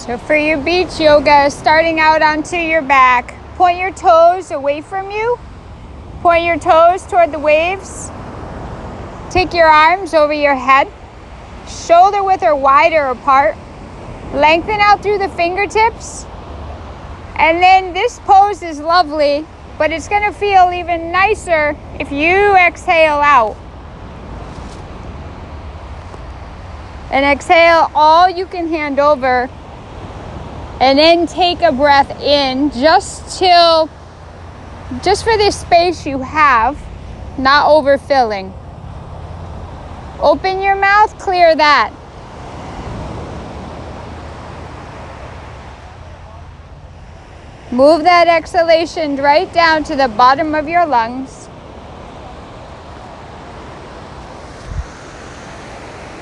So for your beach yoga, starting out onto your back, point your toes away from you. Point your toes toward the waves. Take your arms over your head. Shoulder width or wider apart. Lengthen out through the fingertips. And then this pose is lovely, but it's going to feel even nicer if you exhale out. And exhale all you can hand over. And then take a breath in just for this space you have, not overfilling. Open your mouth, clear that. Move that exhalation right down to the bottom of your lungs.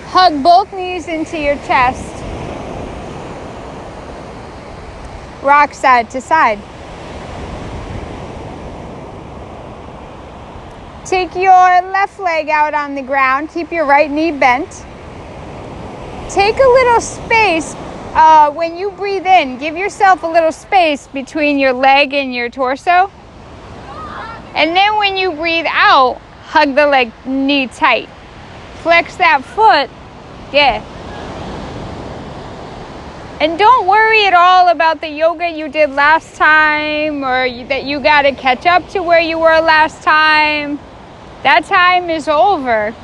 Hug both knees into your chest. Rock side to side. Take your left leg out on the ground. Keep your right knee bent. Take a little space when you breathe in. Give yourself a little space between your leg and your torso. And then when you breathe out, hug the knee tight. Flex that foot. Yeah. And don't worry at all about the yoga you did last time or that you got to catch up to where you were last time. That time is over.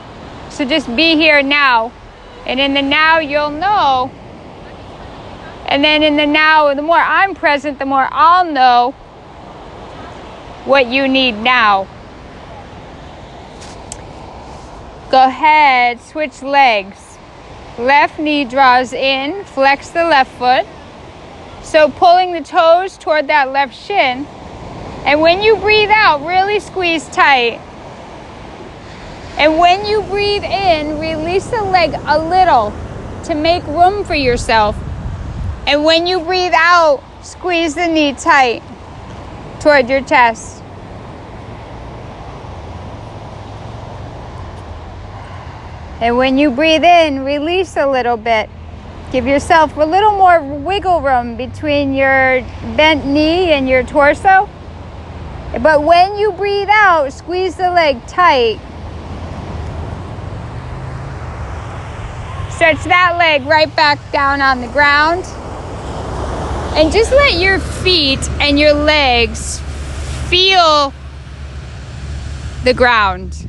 So just be here now. And in the now, you'll know. And then in the now, the more I'm present, the more I'll know what you need now. Go ahead, switch legs. Left knee draws in, flex the left foot. So pulling the toes toward that left shin. And when you breathe out, really squeeze tight. And when you breathe in, release the leg a little to make room for yourself. And when you breathe out, squeeze the knee tight toward your chest. And when you breathe in, release a little bit. Give yourself a little more wiggle room between your bent knee and your torso. But when you breathe out, squeeze the leg tight. Stretch that leg right back down on the ground. And just let your feet and your legs feel the ground.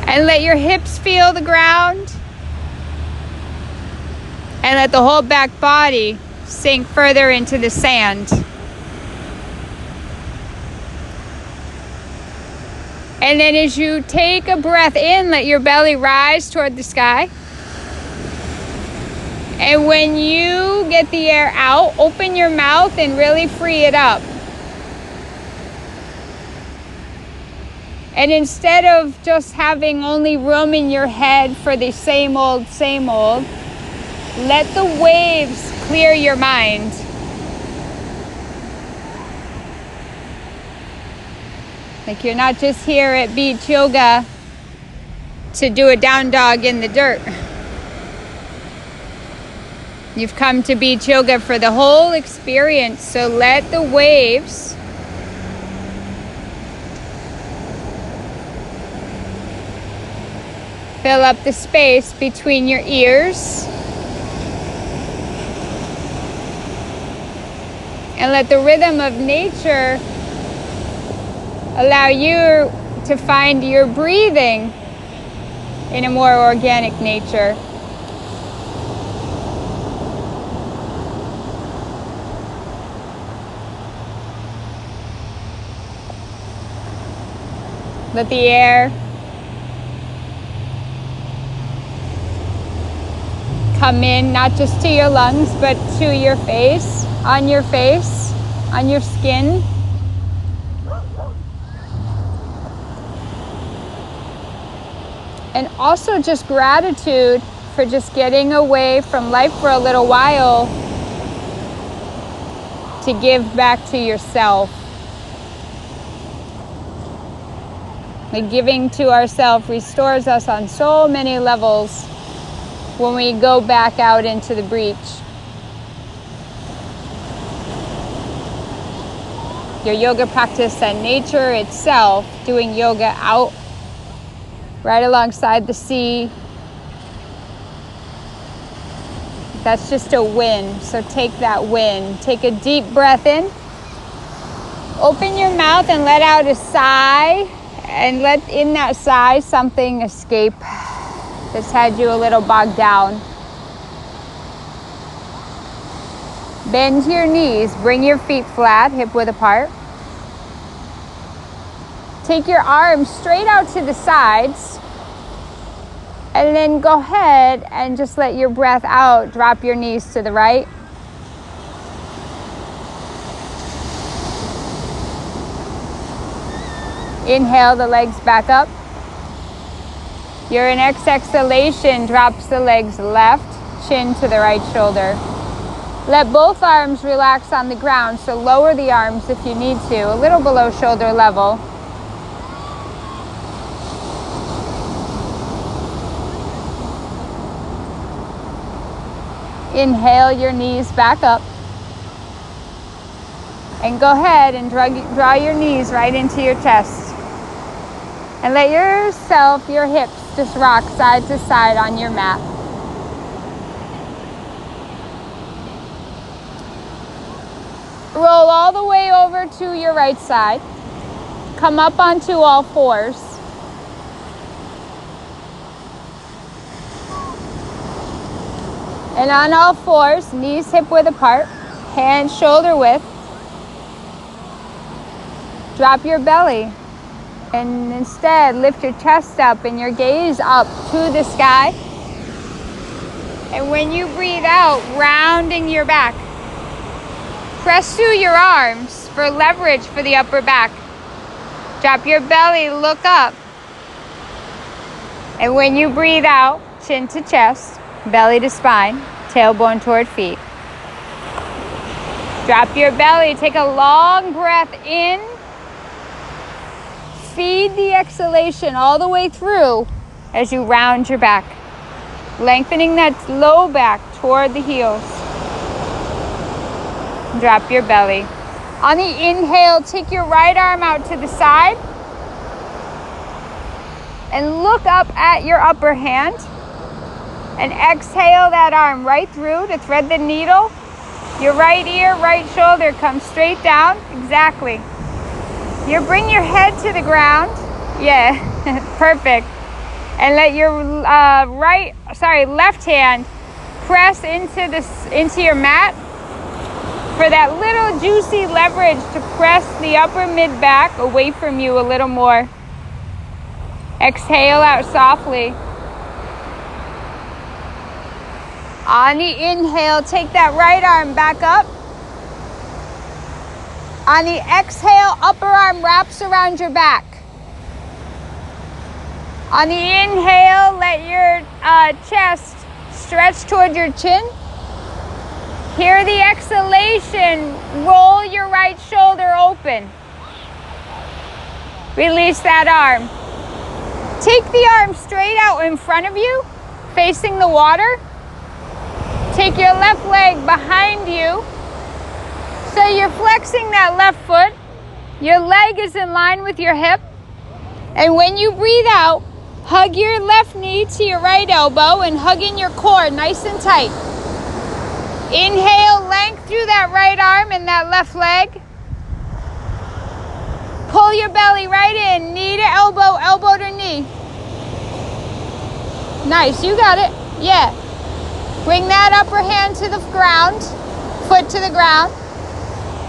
And let your hips feel the ground. And let the whole back body sink further into the sand. And then as you take a breath in, let your belly rise toward the sky. And when you get the air out, open your mouth and really free it up. And instead of just having only room in your head for the same old, let the waves clear your mind. Like you're not just here at beach yoga to do a down dog in the dirt. You've come to beach yoga for the whole experience, so let the waves fill up the space between your ears. And let the rhythm of nature allow you to find your breathing in a more organic nature. Let the air come in, not just to your lungs, but to your face, on your skin. And also just gratitude for just getting away from life for a little while to give back to yourself. Like giving to ourselves restores us on so many levels. when we go back out into the breach. Your yoga practice and nature itself, doing yoga out right alongside the sea. That's just a win. So take that win. Take a deep breath in. Open your mouth and let out a sigh. And let in that sigh something escape that's had you a little bogged down. Bend your knees. Bring your feet flat, hip width apart. Take your arms straight out to the sides. And then go ahead and just let your breath out. Drop your knees to the right. Inhale the legs back up. Your next exhalation drops the legs left, chin to the right shoulder. Let both arms relax on the ground, so lower the arms if you need to, a little below shoulder level. Inhale your knees back up. And go ahead and draw your knees right into your chest. And let yourself, your hips, just rock side to side on your mat. Roll all the way over to your right side. Come up onto all fours. And on all fours, knees hip width apart, hands shoulder width. Drop your belly. And instead, lift your chest up and your gaze up to the sky. And when you breathe out, rounding your back. Press through your arms for leverage for the upper back. Drop your belly, look up. And when you breathe out, chin to chest, belly to spine, tailbone toward feet. Drop your belly, take a long breath in. Feed the exhalation all the way through as you round your back. Lengthening that low back toward the heels. Drop your belly. On the inhale, take your right arm out to the side. And look up at your upper hand. And exhale that arm right through to thread the needle. Your right ear, right shoulder comes straight down. Exactly. You bring your head to the ground. Yeah, perfect. And let your left hand press into your mat for that little juicy leverage to press the upper mid back away from you a little more. Exhale out softly. On the inhale, take that right arm back up. On the exhale, upper arm wraps around your back. On the inhale, let your chest stretch toward your chin. Here, the exhalation, roll your right shoulder open. Release that arm. Take the arm straight out in front of you, facing the water. Take your left leg behind you. So you're flexing that left foot. Your leg is in line with your hip. And when you breathe out, hug your left knee to your right elbow and hug in your core nice and tight. Inhale, length through that right arm and that left leg. Pull your belly right in, knee to elbow, elbow to knee. Nice, you got it. Yeah. Bring that upper hand to the ground, foot to the ground.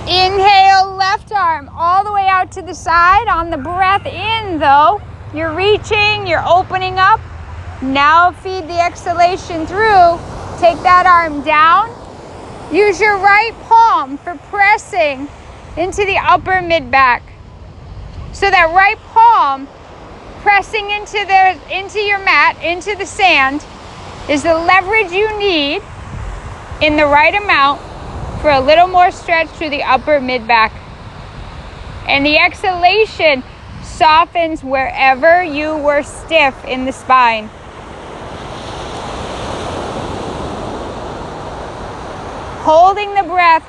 Inhale, left arm all the way out to the side. On the breath in though, you're reaching, you're opening up. Now feed the exhalation through. Take that arm down. Use your right palm for pressing into the upper mid back. So that right palm pressing into your mat, into the sand, is the leverage you need in the right amount for a little more stretch through the upper mid back. And the exhalation softens wherever you were stiff in the spine. Holding the breath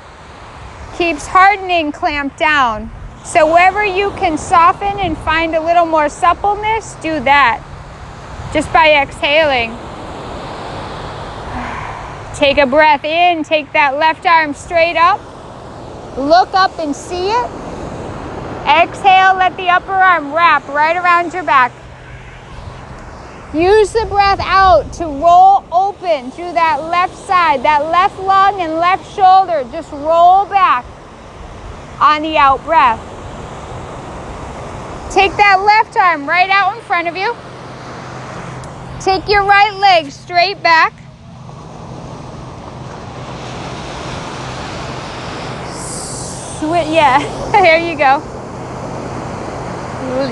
keeps hardening clamp down. So wherever you can soften and find a little more suppleness, do that. Just by exhaling. Take a breath in, take that left arm straight up. Look up and see it. Exhale, let the upper arm wrap right around your back. Use the breath out to roll open through that left side, that left lung and left shoulder. Just roll back on the out breath. Take that left arm right out in front of you. Take your right leg straight back. Yeah, there you go.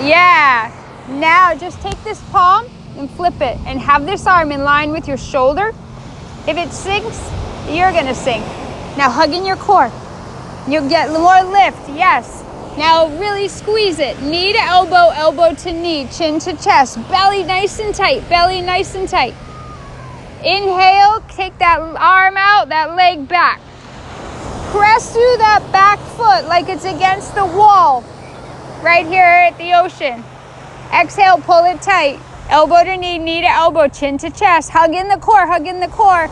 Yeah. Now just take this palm and flip it and have this arm in line with your shoulder. If it sinks, you're gonna sink. Now hug in your core. You'll get more lift, yes. Now really squeeze it. Knee to elbow, elbow to knee, chin to chest. Belly nice and tight, belly nice and tight. Inhale, take that arm out, that leg back. Press through that back foot like it's against the wall right here at the ocean. Exhale, pull it tight. Elbow to knee, knee to elbow, chin to chest. Hug in the core, hug in the core.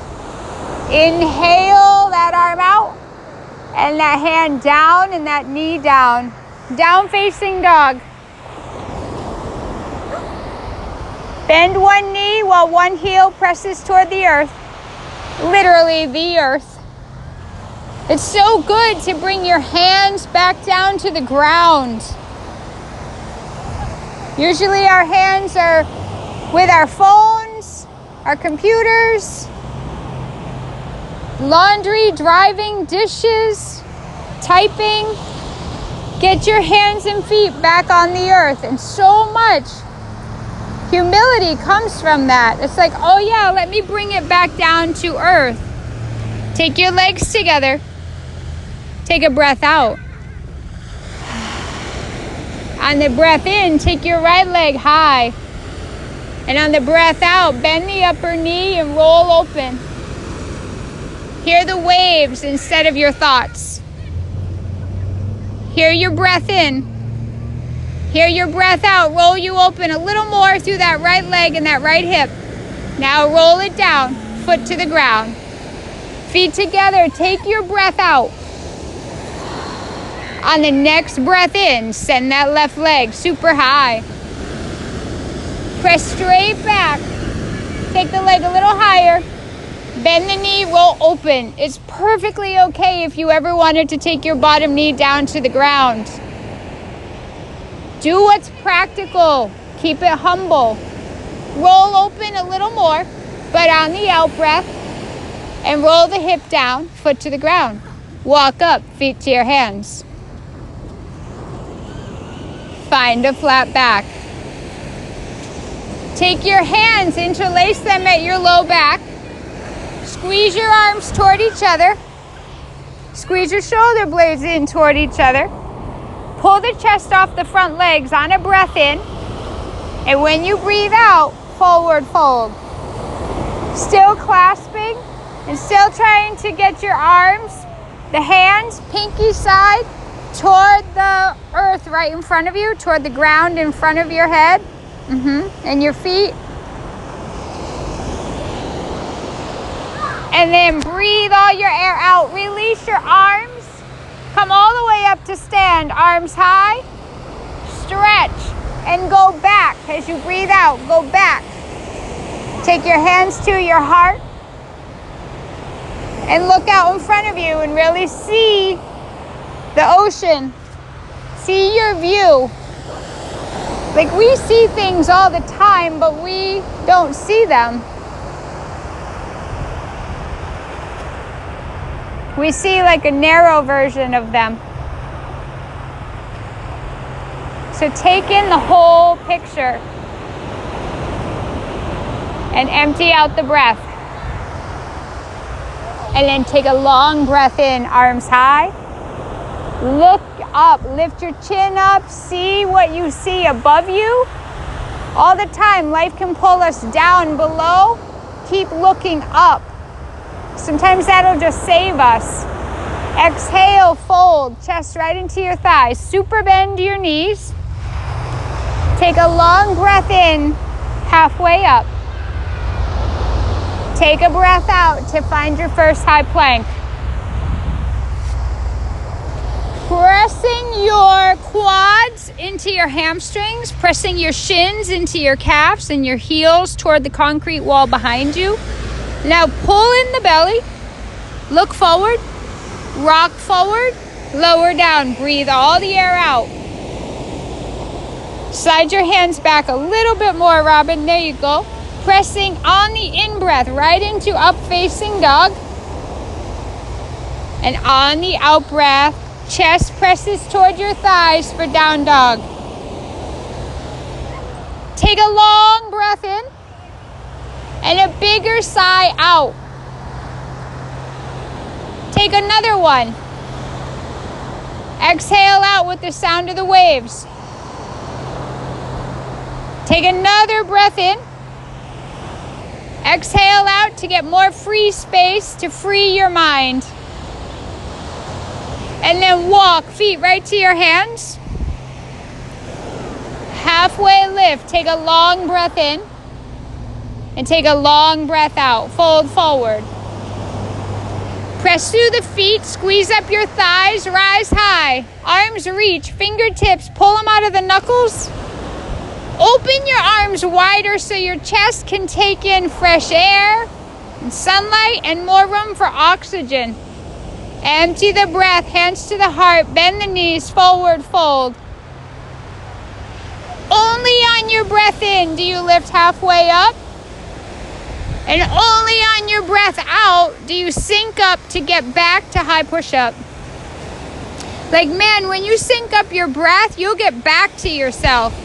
Inhale that arm out and that hand down and that knee down. Down facing dog. Bend one knee while one heel presses toward the earth. Literally the earth. It's so good to bring your hands back down to the ground. Usually our hands are with our phones, our computers, laundry, driving, dishes, typing. Get your hands and feet back on the earth. And so much humility comes from that. It's like, oh yeah, let me bring it back down to earth. Take your legs together. Take a breath out. On the breath in, take your right leg high. And on the breath out, bend the upper knee and roll open. Hear the waves instead of your thoughts. Hear your breath in. Hear your breath out. Roll you open a little more through that right leg and that right hip. Now roll it down, foot to the ground. Feet together, take your breath out. On the next breath in, send that left leg super high. Press straight back. Take the leg a little higher. Bend the knee, roll open. It's perfectly okay if you ever wanted to take your bottom knee down to the ground. Do what's practical. Keep it humble. Roll open a little more, but on the out breath. And roll the hip down, foot to the ground. Walk up, feet to your hands. Find a flat back. Take your hands, interlace them at your low back. Squeeze your arms toward each other. Squeeze your shoulder blades in toward each other. Pull the chest off the front legs on a breath in. And when you breathe out, forward fold. Still clasping and still trying to get your arms, the hands, pinky side, toward the earth right in front of you, toward the ground in front of your head, and your feet. And then breathe all your air out. Release your arms. Come all the way up to stand. Arms high. Stretch and go back. As you breathe out, go back. Take your hands to your heart. And look out in front of you and really see the ocean. See your view. Like we see things all the time, but we don't see them. We see like a narrow version of them. So take in the whole picture and empty out the breath. And then take a long breath in, arms high. Look up, lift your chin up, see what you see above you. All the time, life can pull us down below. Keep looking up. Sometimes that'll just save us. Exhale, fold, chest right into your thighs. Super bend your knees. Take a long breath in, halfway up. Take a breath out to find your first high plank. Pressing your quads into your hamstrings, pressing your shins into your calves and your heels toward the concrete wall behind you. Now pull in the belly, look forward, rock forward, lower down, breathe all the air out. Slide your hands back a little bit more, Robin, there you go. Pressing on the in-breath right into up-facing dog. And on the out-breath, chest presses toward your thighs for down dog. Take a long breath in and a bigger sigh out. Take another one. Exhale out with the sound of the waves. Take another breath in. Exhale out to get more free space to free your mind. And then walk, feet right to your hands. Halfway lift, take a long breath in. And take a long breath out, fold forward. Press through the feet, squeeze up your thighs, rise high. Arms reach, fingertips, pull them out of the knuckles. Open your arms wider so your chest can take in fresh air, and sunlight, and more room for oxygen. Empty the breath, hands to the heart, bend the knees, forward fold. Only on your breath in do you lift halfway up. And only on your breath out do you sink up to get back to high push-up. Like, man, when you sync up your breath, you'll get back to yourself.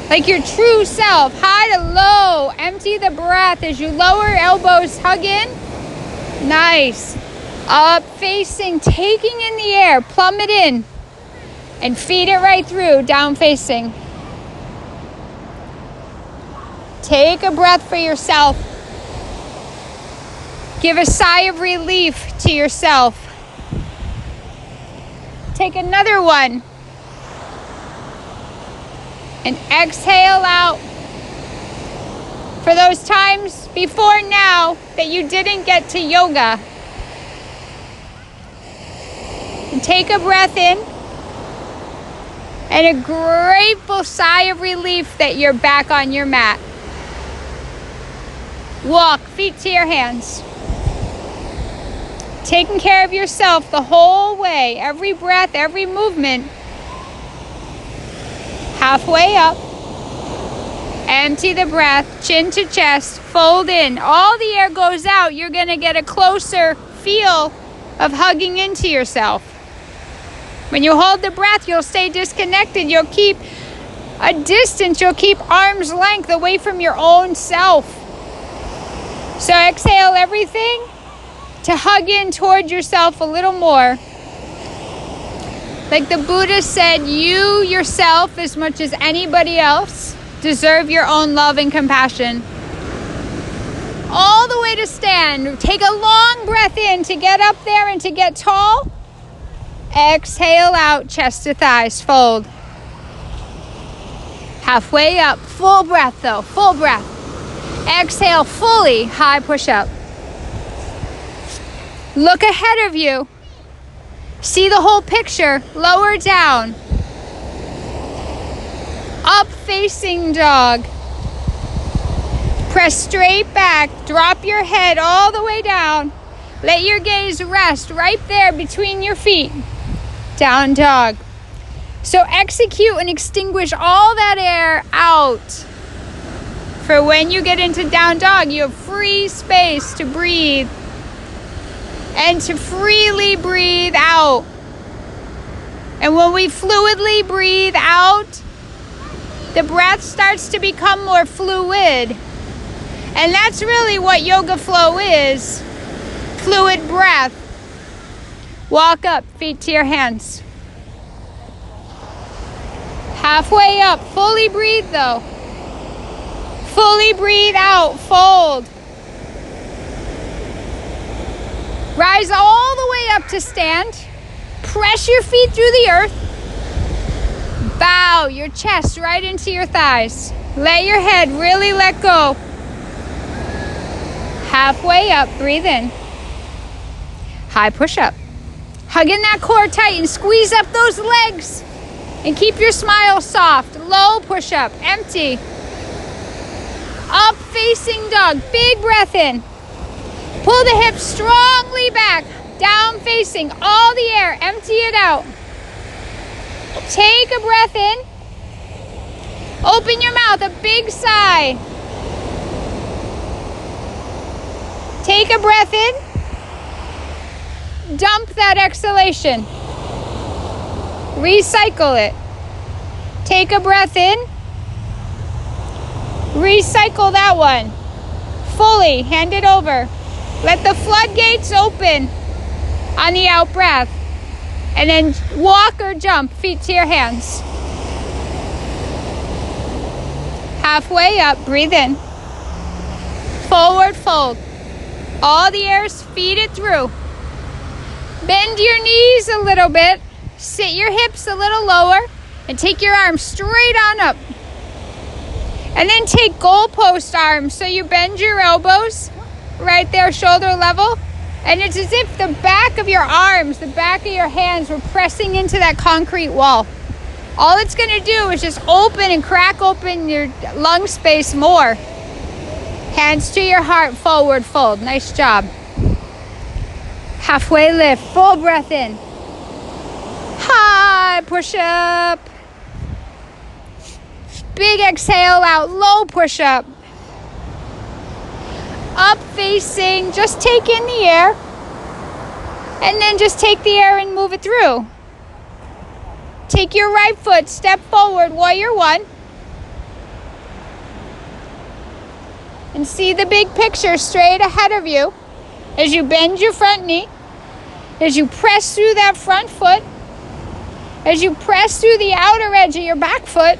Like your true self, high to low. Empty the breath as you lower elbows, hug in. Nice. Up facing, taking in the air, plummet in. And feed it right through, down facing. Take a breath for yourself. Give a sigh of relief to yourself. Take another one. And exhale out. For those times before now that you didn't get to yoga. And take a breath in. And a grateful sigh of relief that you're back on your mat. Walk, feet to your hands. Taking care of yourself the whole way. Every breath, every movement. Halfway up. Empty the breath, chin to chest, fold in. All the air goes out. You're going to get a closer feel of hugging into yourself. When you hold the breath, you'll stay disconnected. You'll keep a distance. You'll keep arm's length away from your own self. So exhale everything to hug in toward yourself a little more. Like the Buddha said, you yourself, as much as anybody else, deserve your own love and compassion. All the way to stand. Take a long breath in to get up there and to get tall. Exhale out, chest to thighs, fold. Halfway up, full breath though, full breath. Exhale fully, high push up. Look ahead of you. See the whole picture, lower down. Up facing dog. Press straight back, drop your head all the way down. Let your gaze rest right there between your feet. Down dog. So execute and extinguish all that air out. For when you get into down dog, you have free space to breathe. And to freely breathe out. And when we fluidly breathe out, the breath starts to become more fluid. And that's really what yoga flow is. Fluid breath. Walk up, feet to your hands. Halfway up, fully breathe though. Fully breathe out, fold. Rise all the way up to stand. Press your feet through the earth. Bow your chest right into your thighs. Let your head really let go. Halfway up, breathe in. High push-up. Hug in that core tight and squeeze up those legs. And keep your smile soft. Low push-up, empty. Up facing dog, big breath in. Pull the hips strongly back. Down facing, all the air, empty it out. Take a breath in. Open your mouth, a big sigh. Take a breath in. Dump that exhalation. Recycle it. Take a breath in. Recycle that one. Fully, hand it over. Let the floodgates open on the out breath. And then walk or jump, feet to your hands. Halfway up, breathe in. Forward fold. All the air, feed it through. Bend your knees a little bit. Sit your hips a little lower. And take your arms straight on up. And then take goalpost arms. So you bend your elbows right there, shoulder level. And it's as if the back of your arms, the back of your hands were pressing into that concrete wall. All it's going to do is just open and crack open your lung space more. Hands to your heart, forward fold. Nice job. Halfway lift, full breath in. High push up. Big exhale out, low push up. Up facing, just take in the air. And then just take the air and move it through. Take your right foot, step forward, warrior one. And see the big picture straight ahead of you as you bend your front knee, as you press through that front foot, as you press through the outer edge of your back foot,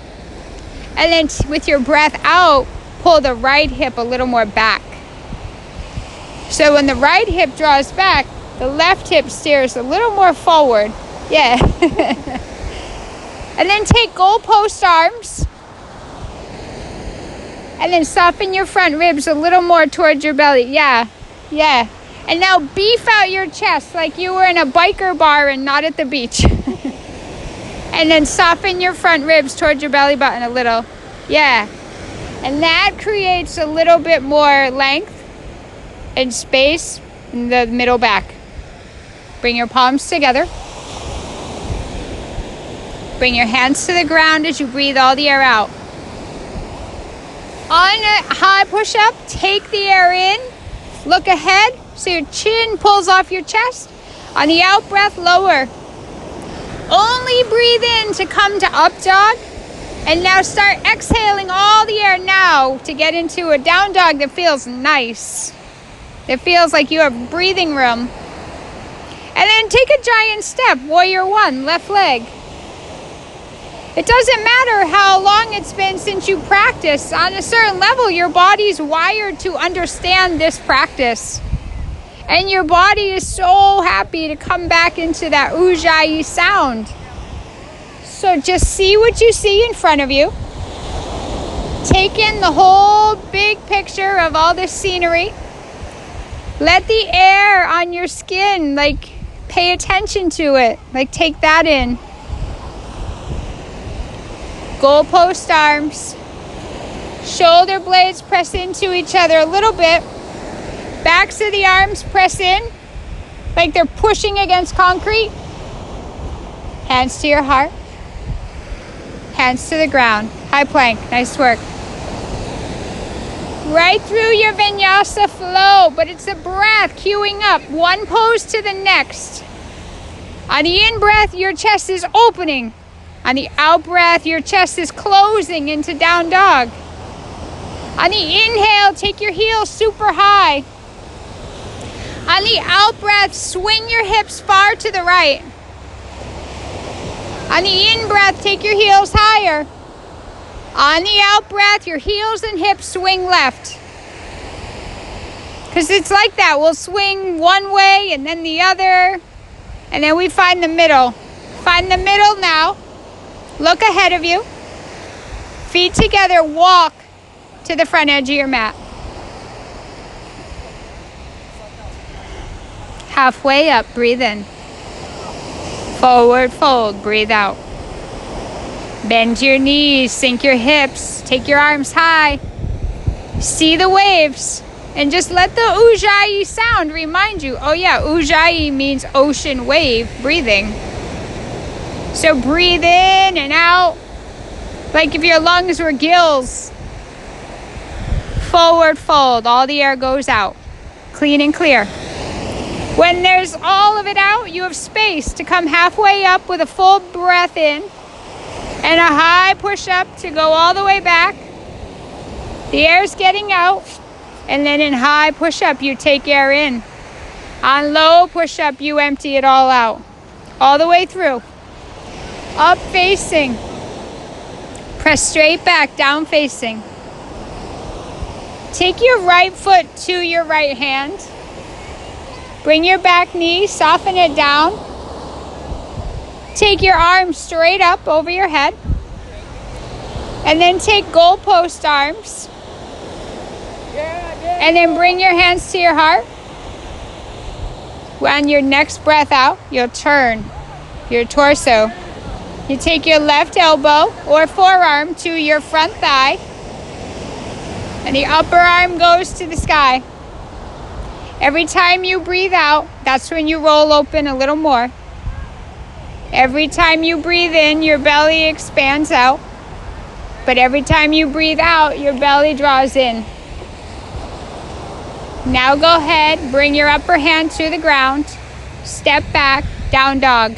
and then with your breath out, pull the right hip a little more back. So when the right hip draws back, the left hip steers a little more forward. Yeah. And then take goalpost arms. And then soften your front ribs a little more towards your belly. Yeah. Yeah. And now beef out your chest like you were in a biker bar and not at the beach. And then soften your front ribs towards your belly button a little. Yeah. And that creates a little bit more length and space in the middle back. Bring your palms together. Bring your hands to the ground as you breathe all the air out. On a high push-up, take the air in. Look ahead so your chin pulls off your chest. On the out breath, lower. Only breathe in to come to up dog. And now start exhaling all the air now to get into a down dog that feels nice. It feels like you have breathing room. And then take a giant step, warrior one, left leg. It doesn't matter how long it's been since you practiced. On a certain level, your body's wired to understand this practice. And your body is so happy to come back into that ujjayi sound. So just see what you see in front of you. Take in the whole big picture of all this scenery. Let the air on your skin, pay attention to it. Take that in. Goalpost arms. Shoulder blades press into each other a little bit. Backs of the arms press in like they're pushing against concrete. Hands to your heart. Hands to the ground. High plank. Nice work. Right through your Vinyasa Flow, but it's a breath queuing up. One pose to the next. On the in-breath, your chest is opening. On the out-breath, your chest is closing into down dog. On the inhale, take your heels super high. On the out-breath, swing your hips far to the right. On the in-breath, take your heels higher. On the out-breath, your heels and hips swing left. Because it's like that. We'll swing one way and then the other. And then we find the middle. Find the middle now. Look ahead of you. Feet together. Walk to the front edge of your mat. Halfway up. Breathe in. Forward fold. Breathe out. Bend your knees. Sink your hips. Take your arms high. See the waves. And just let the ujjayi sound remind you. Oh yeah, ujjayi means ocean wave breathing. So breathe in and out like if your lungs were gills. Forward fold. All the air goes out. Clean and clear. When there's all of it out, you have space to come halfway up with a full breath in and a high push up to go all the way back. The air's getting out. And then in high push-up, you take air in. On low push-up, you empty it all out. All the way through. Up facing. Press straight back, down facing. Take your right foot to your right hand. Bring your back knee, soften it down. Take your arms straight up over your head. And then take goalpost arms. And then bring your hands to your heart. On your next breath out, you'll turn your torso. You take your left elbow or forearm to your front thigh. And the upper arm goes to the sky. Every time you breathe out, that's when you roll open a little more. Every time you breathe in, your belly expands out. But every time you breathe out, your belly draws in. Now go ahead, bring your upper hand to the ground. Step back, down dog.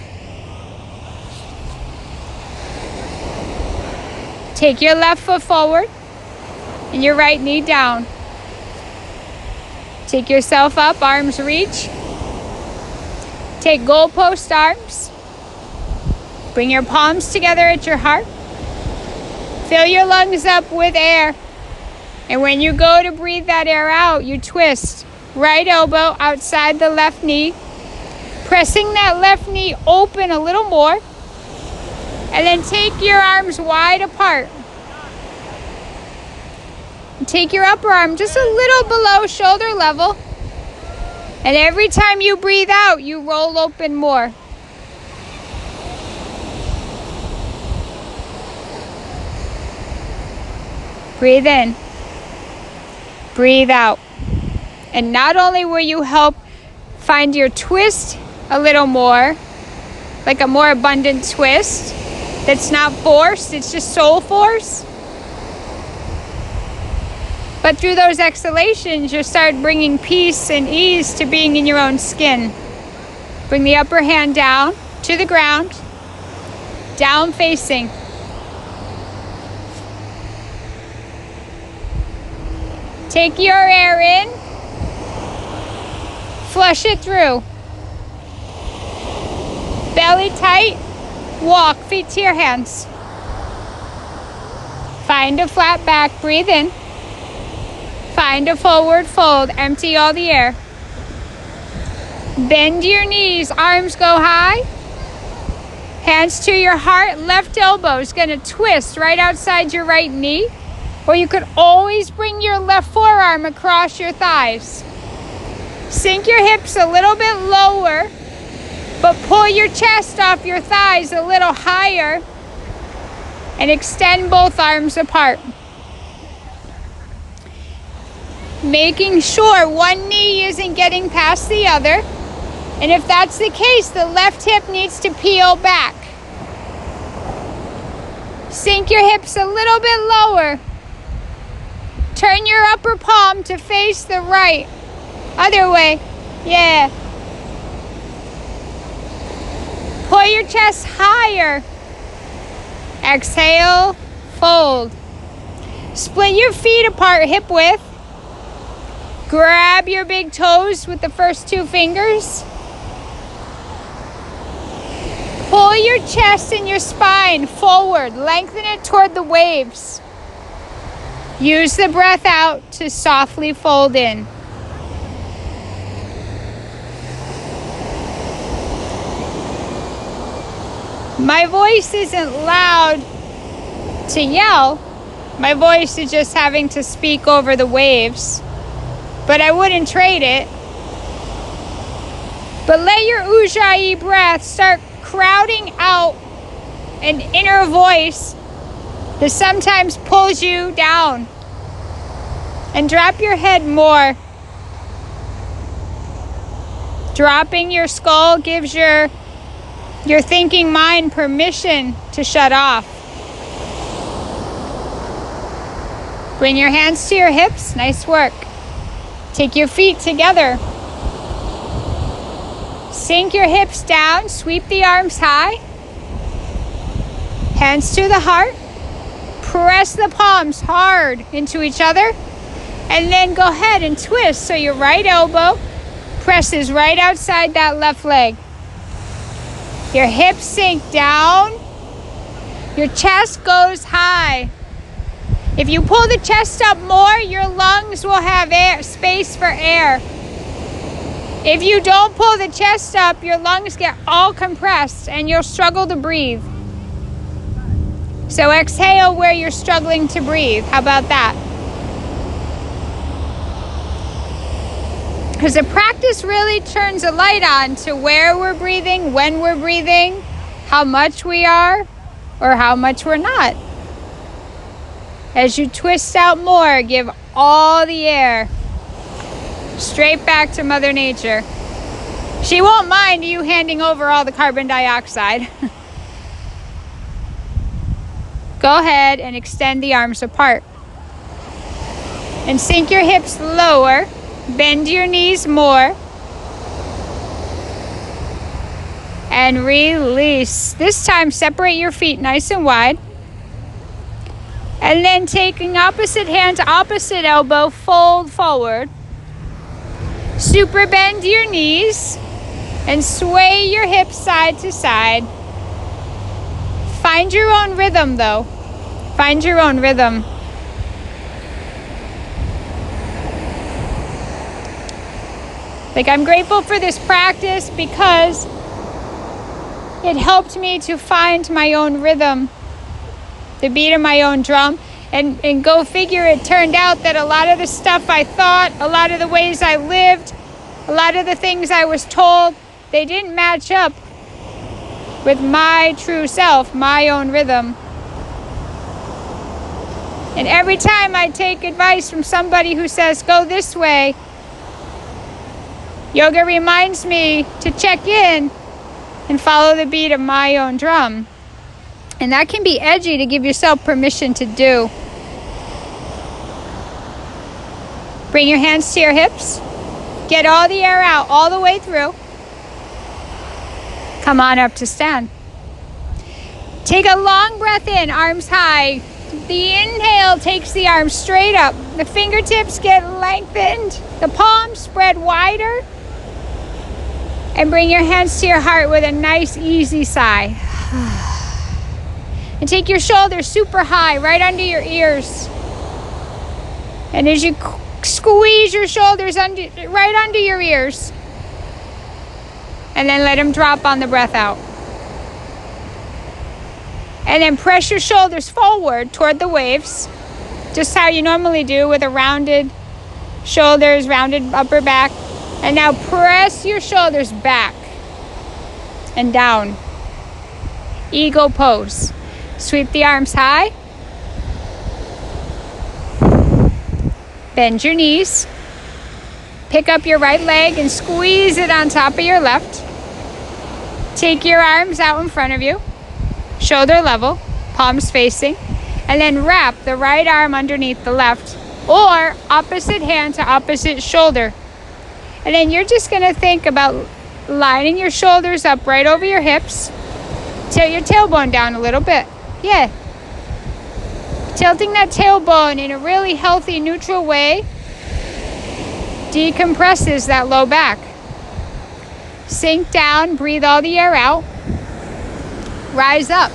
Take your left foot forward and your right knee down. Take yourself up, arms reach. Take goalpost arms. Bring your palms together at your heart. Fill your lungs up with air. And when you go to breathe that air out, you twist. Right elbow outside the left knee. Pressing that left knee open a little more. And then take your arms wide apart. And take your upper arm just a little below shoulder level. And every time you breathe out, you roll open more. Breathe in. Breathe out. And not only will you help find your twist a little more, like a more abundant twist that's not forced, it's just soul force. But through those exhalations, you'll start bringing peace and ease to being in your own skin. Bring the upper hand down to the ground, down facing. Take your air in, flush it through. Belly tight, walk, feet to your hands. Find a flat back, breathe in. Find a forward fold, empty all the air. Bend your knees, arms go high. Hands to your heart, left elbow is going to twist right outside your right knee. Or you could always bring your left forearm across your thighs. Sink your hips a little bit lower, but pull your chest off your thighs a little higher and extend both arms apart. Making sure one knee isn't getting past the other. And if that's the case, the left hip needs to peel back. Sink your hips a little bit lower. Turn your upper palm to face the right. Other way. Yeah. Pull your chest higher. Exhale, fold. Split your feet apart hip width. Grab your big toes with the first two fingers. Pull your chest and your spine forward. Lengthen it toward the waves. Use the breath out to softly fold in. My voice isn't loud to yell. My voice is just having to speak over the waves. But I wouldn't trade it. But let your Ujjayi breath start crowding out an inner voice that sometimes pulls you down. And drop your head more. Dropping your skull gives your thinking mind permission to shut off. Bring your hands to your hips. Nice work. Take your feet together. Sink your hips down. Sweep the arms high. Hands to the heart. Press the palms hard into each other. And then go ahead and twist so your right elbow presses right outside that left leg. Your hips sink down. Your chest goes high. If you pull the chest up more, your lungs will have space for air. If you don't pull the chest up, your lungs get all compressed and you'll struggle to breathe. So exhale where you're struggling to breathe. How about that? Because the practice really turns a light on to where we're breathing, when we're breathing, how much we are, or how much we're not. As you twist out more, give all the air straight back to Mother Nature. She won't mind you handing over all the carbon dioxide. Go ahead and extend the arms apart. And sink your hips lower. Bend your knees more. And release. This time, separate your feet nice and wide. And then taking opposite hand to opposite elbow, fold forward. Super bend your knees. And sway your hips side to side. Find your own rhythm, though. Find your own rhythm. Like, I'm grateful for this practice because it helped me to find my own rhythm, the beat of my own drum. And go figure, it turned out that a lot of the stuff I thought, a lot of the ways I lived, a lot of the things I was told, they didn't match up with my true self, my own rhythm. And every time I take advice from somebody who says, go this way, yoga reminds me to check in and follow the beat of my own drum. And that can be edgy to give yourself permission to do. Bring your hands to your hips. Get all the air out all the way through. Come on up to stand. Take a long breath in, arms high. The inhale takes the arms straight up. The fingertips get lengthened. The palms spread wider. And bring your hands to your heart with a nice, easy sigh. And take your shoulders super high, right under your ears. And as you squeeze your shoulders right under your ears. And then let them drop on the breath out. And then press your shoulders forward toward the waves. Just how you normally do with a rounded shoulders, rounded upper back. And now press your shoulders back and down. Eagle pose. Sweep the arms high. Bend your knees. Pick up your right leg and squeeze it on top of your left. Take your arms out in front of you. Shoulder level, palms facing. And then wrap the right arm underneath the left. Or opposite hand to opposite shoulder. And then you're just going to think about lining your shoulders up right over your hips. Tilt your tailbone down a little bit. Yeah. Tilting that tailbone in a really healthy, neutral way decompresses that low back. Sink down, breathe all the air out. Rise up.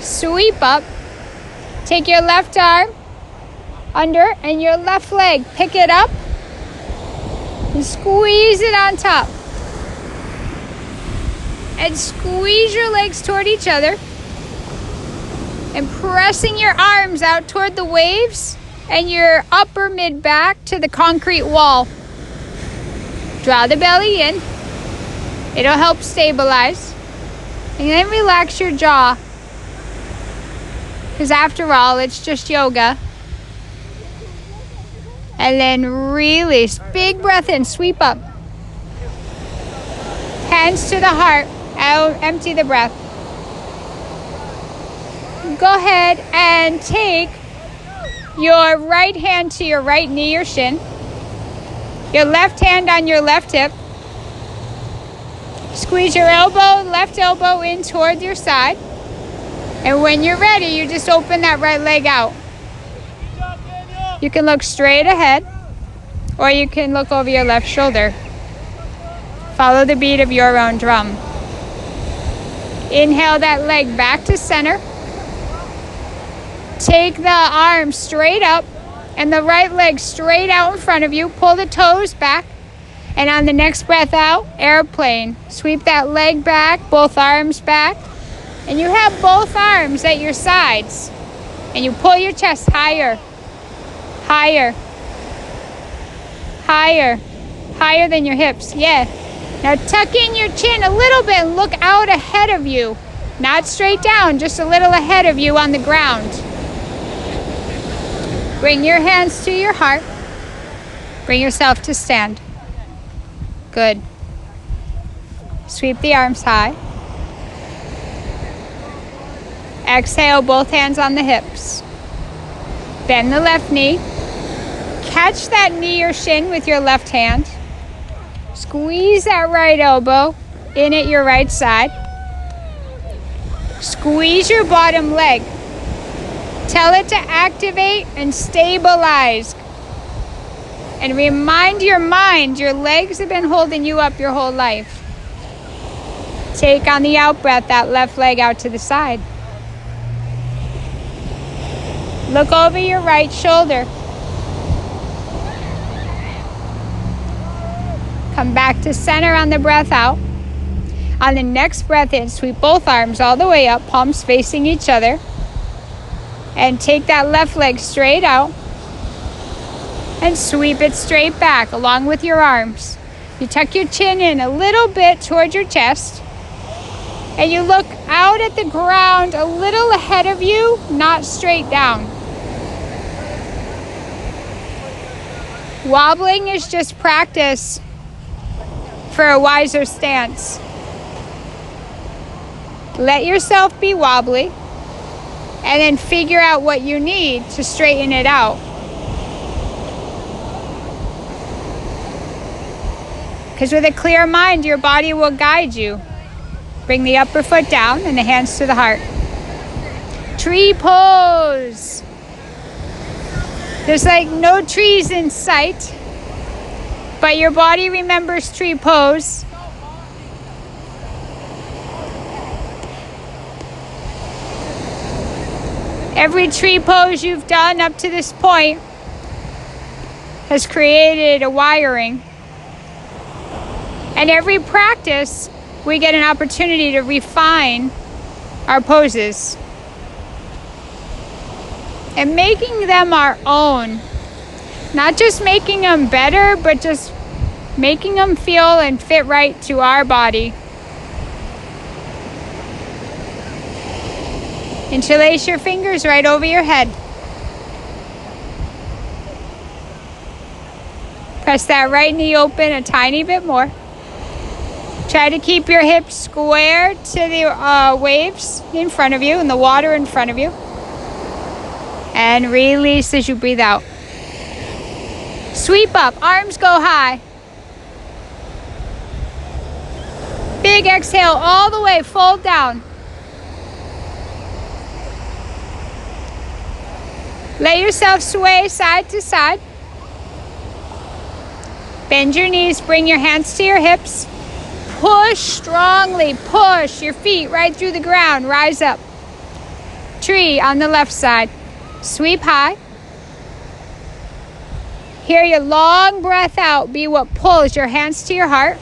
Sweep up. Take your left arm under and your left leg. Pick it up. And squeeze it on top. and squeeze your legs toward each other and pressing your arms out toward the waves and your upper mid-back to the concrete wall. Draw the belly in. It'll help stabilize. And then relax your jaw. Because after all, it's just yoga. And then release. Big breath in. Sweep up. Hands to the heart. Out. Empty the breath. Go ahead and take your right hand to your right knee or shin. Your left hand on your left hip. Squeeze your left elbow in toward your side. And when you're ready, you just open that right leg out. You can look straight ahead, or you can look over your left shoulder. Follow the beat of your own drum. Inhale that leg back to center. Take the arm straight up and the right leg straight out in front of you. Pull the toes back. And on the next breath out, airplane. Sweep that leg back, both arms back. And you have both arms at your sides. And you pull your chest higher, higher, higher, higher than your hips. Yeah. Now tuck in your chin a little bit and look out ahead of you. Not straight down, just a little ahead of you on the ground. Bring your hands to your heart. Bring yourself to stand. Good. Sweep the arms high. Exhale, both hands on the hips. Bend the left knee. Catch that knee or shin with your left hand. Squeeze that right elbow in at your right side. Squeeze your bottom leg. Tell it to activate and stabilize. And remind your mind your legs have been holding you up your whole life. Take on the out breath that left leg out to the side. Look over your right shoulder. Come back to center on the breath out. On the next breath in, sweep both arms all the way up, palms facing each other. And take that left leg straight out and sweep it straight back along with your arms. You tuck your chin in a little bit toward your chest and you look out at the ground a little ahead of you, not straight down. Wobbling is just practice for a wiser stance. Let yourself be wobbly. And then figure out what you need to straighten it out. Because with a clear mind, your body will guide you. Bring the upper foot down and the hands to the heart. Tree pose. There's like no trees in sight, but your body remembers tree pose. Every tree pose you've done up to this point has created a wiring. And every practice, we get an opportunity to refine our poses. And making them our own. Not just making them better, but just making them feel and fit right to our body. Interlace your fingers right over your head. Press that right knee open a tiny bit more. Try to keep your hips square to the waves in front of you and the water in front of you. And release as you breathe out. Sweep up, arms go high. Big exhale all the way, fold down. Let yourself sway side to side. Bend your knees, bring your hands to your hips. Push strongly, push your feet right through the ground, rise up. Tree on the left side. Sweep high. Hear your long breath out be what pulls your hands to your heart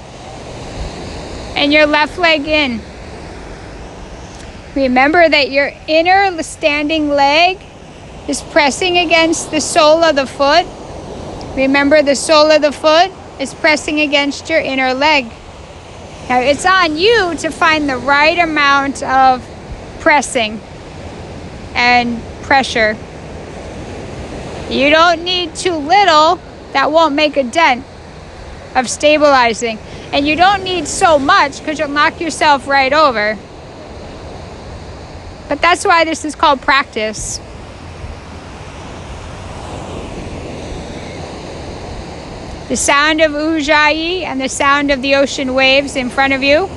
and your left leg in. Remember that your inner standing leg is pressing against the sole of the foot. Remember, the sole of the foot is pressing against your inner leg. Now, it's on you to find the right amount of pressing and pressure. You don't need too little. That won't make a dent of stabilizing. And you don't need so much because you'll knock yourself right over. But that's why this is called practice. The sound of Ujjayi and the sound of the ocean waves in front of you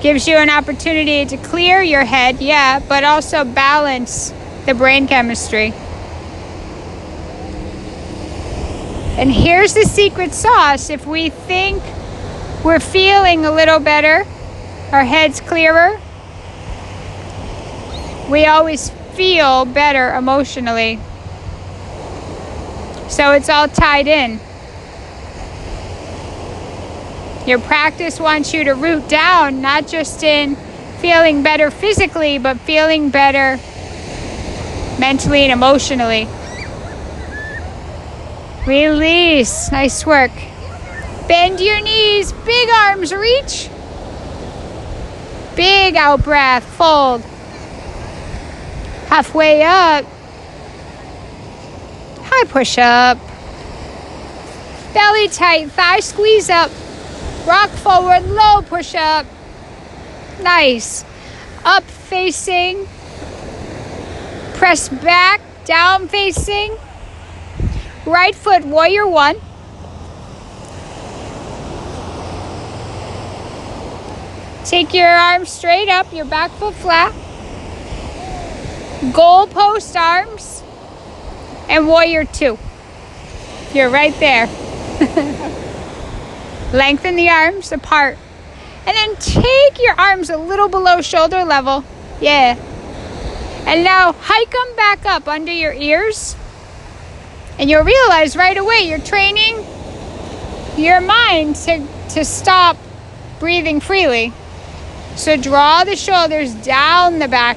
gives you an opportunity to clear your head, yeah, but also balance the brain chemistry. And here's the secret sauce. If we think we're feeling a little better, our head's clearer, we always feel better emotionally. So it's all tied in. Your practice wants you to root down, not just in feeling better physically, but feeling better mentally and emotionally. Release. Nice work. Bend your knees. Big arms reach. Big out breath. Fold. Halfway up. High push up. Belly tight. Thigh squeeze up. Rock forward. Low push up. Nice. Up facing. Press back. Down facing. Right foot, warrior one. Take your arms straight up, your back foot flat. Goal post arms. And warrior two. You're right there. Lengthen the arms apart. And then take your arms a little below shoulder level. Yeah. And now hike them back up under your ears. And you'll realize right away you're training your mind to stop breathing freely. So draw the shoulders down the back.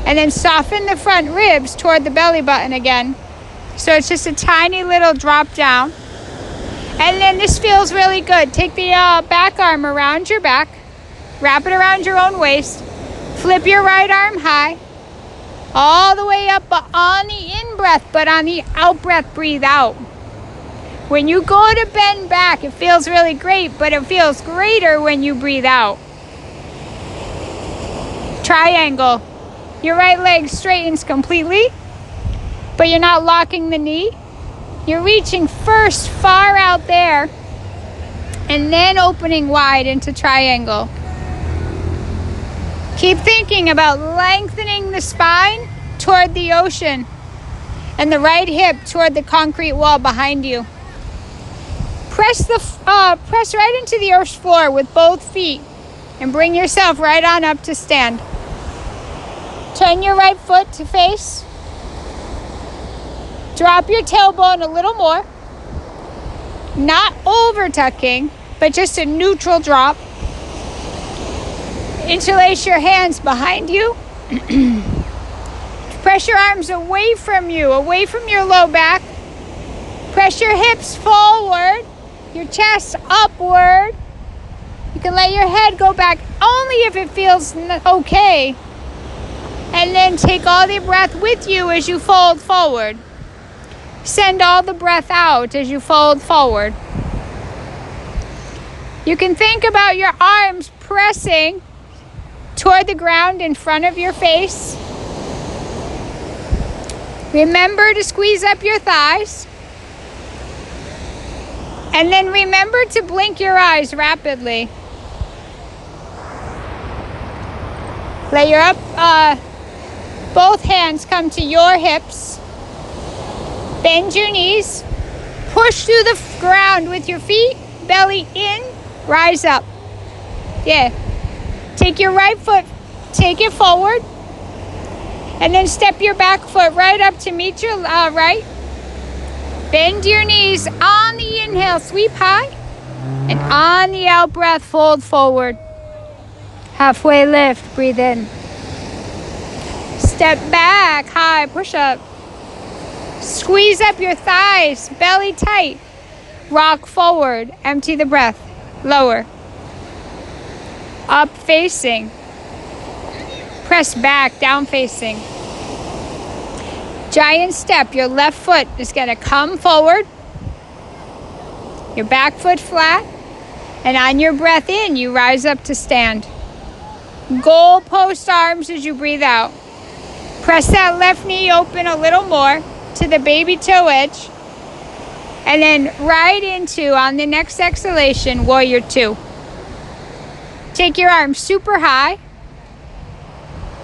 And then soften the front ribs toward the belly button again. So it's just a tiny little drop down. And then this feels really good. Take the back arm around your back. Wrap it around your own waist. Flip your right arm high. All the way up on the in-breath, but on the out-breath, breathe out. When you go to bend back, it feels really great, but it feels greater when you breathe out. Triangle. Your right leg straightens completely, but you're not locking the knee. You're reaching first far out there, and then opening wide into triangle. Keep thinking about lengthening the spine toward the ocean and the right hip toward the concrete wall behind you. Press right into the earth floor with both feet and bring yourself right on up to stand. Turn your right foot to face. Drop your tailbone a little more. Not over tucking, but just a neutral drop. Interlace your hands behind you. Press your arms away from you, away from your low back. Press your hips forward, your chest upward. You can let your head go back only if it feels okay. And then take all the breath with you as you fold forward. Send all the breath out as you fold forward. You can think about your arms pressing toward the ground in front of your face. Remember to squeeze up your thighs. And then remember to blink your eyes rapidly. Let your both hands come to your hips. Bend your knees. Push through the ground with your feet. Belly in. Rise up. Yeah. Take your right foot, take it forward, and then step your back foot right up to meet your right. Bend your knees on the inhale, sweep high, and on the out breath, fold forward. Halfway lift, breathe in. Step back, high push-up. Squeeze up your thighs, belly tight. Rock forward, empty the breath. Lower. Up facing. Press back, down facing. Giant step, your left foot is going to come forward. Your back foot flat. And on your breath in, you rise up to stand. Goal post arms as you breathe out. Press that left knee open a little more to the baby toe edge. And then right into, on the next exhalation, warrior two. Take your arms super high.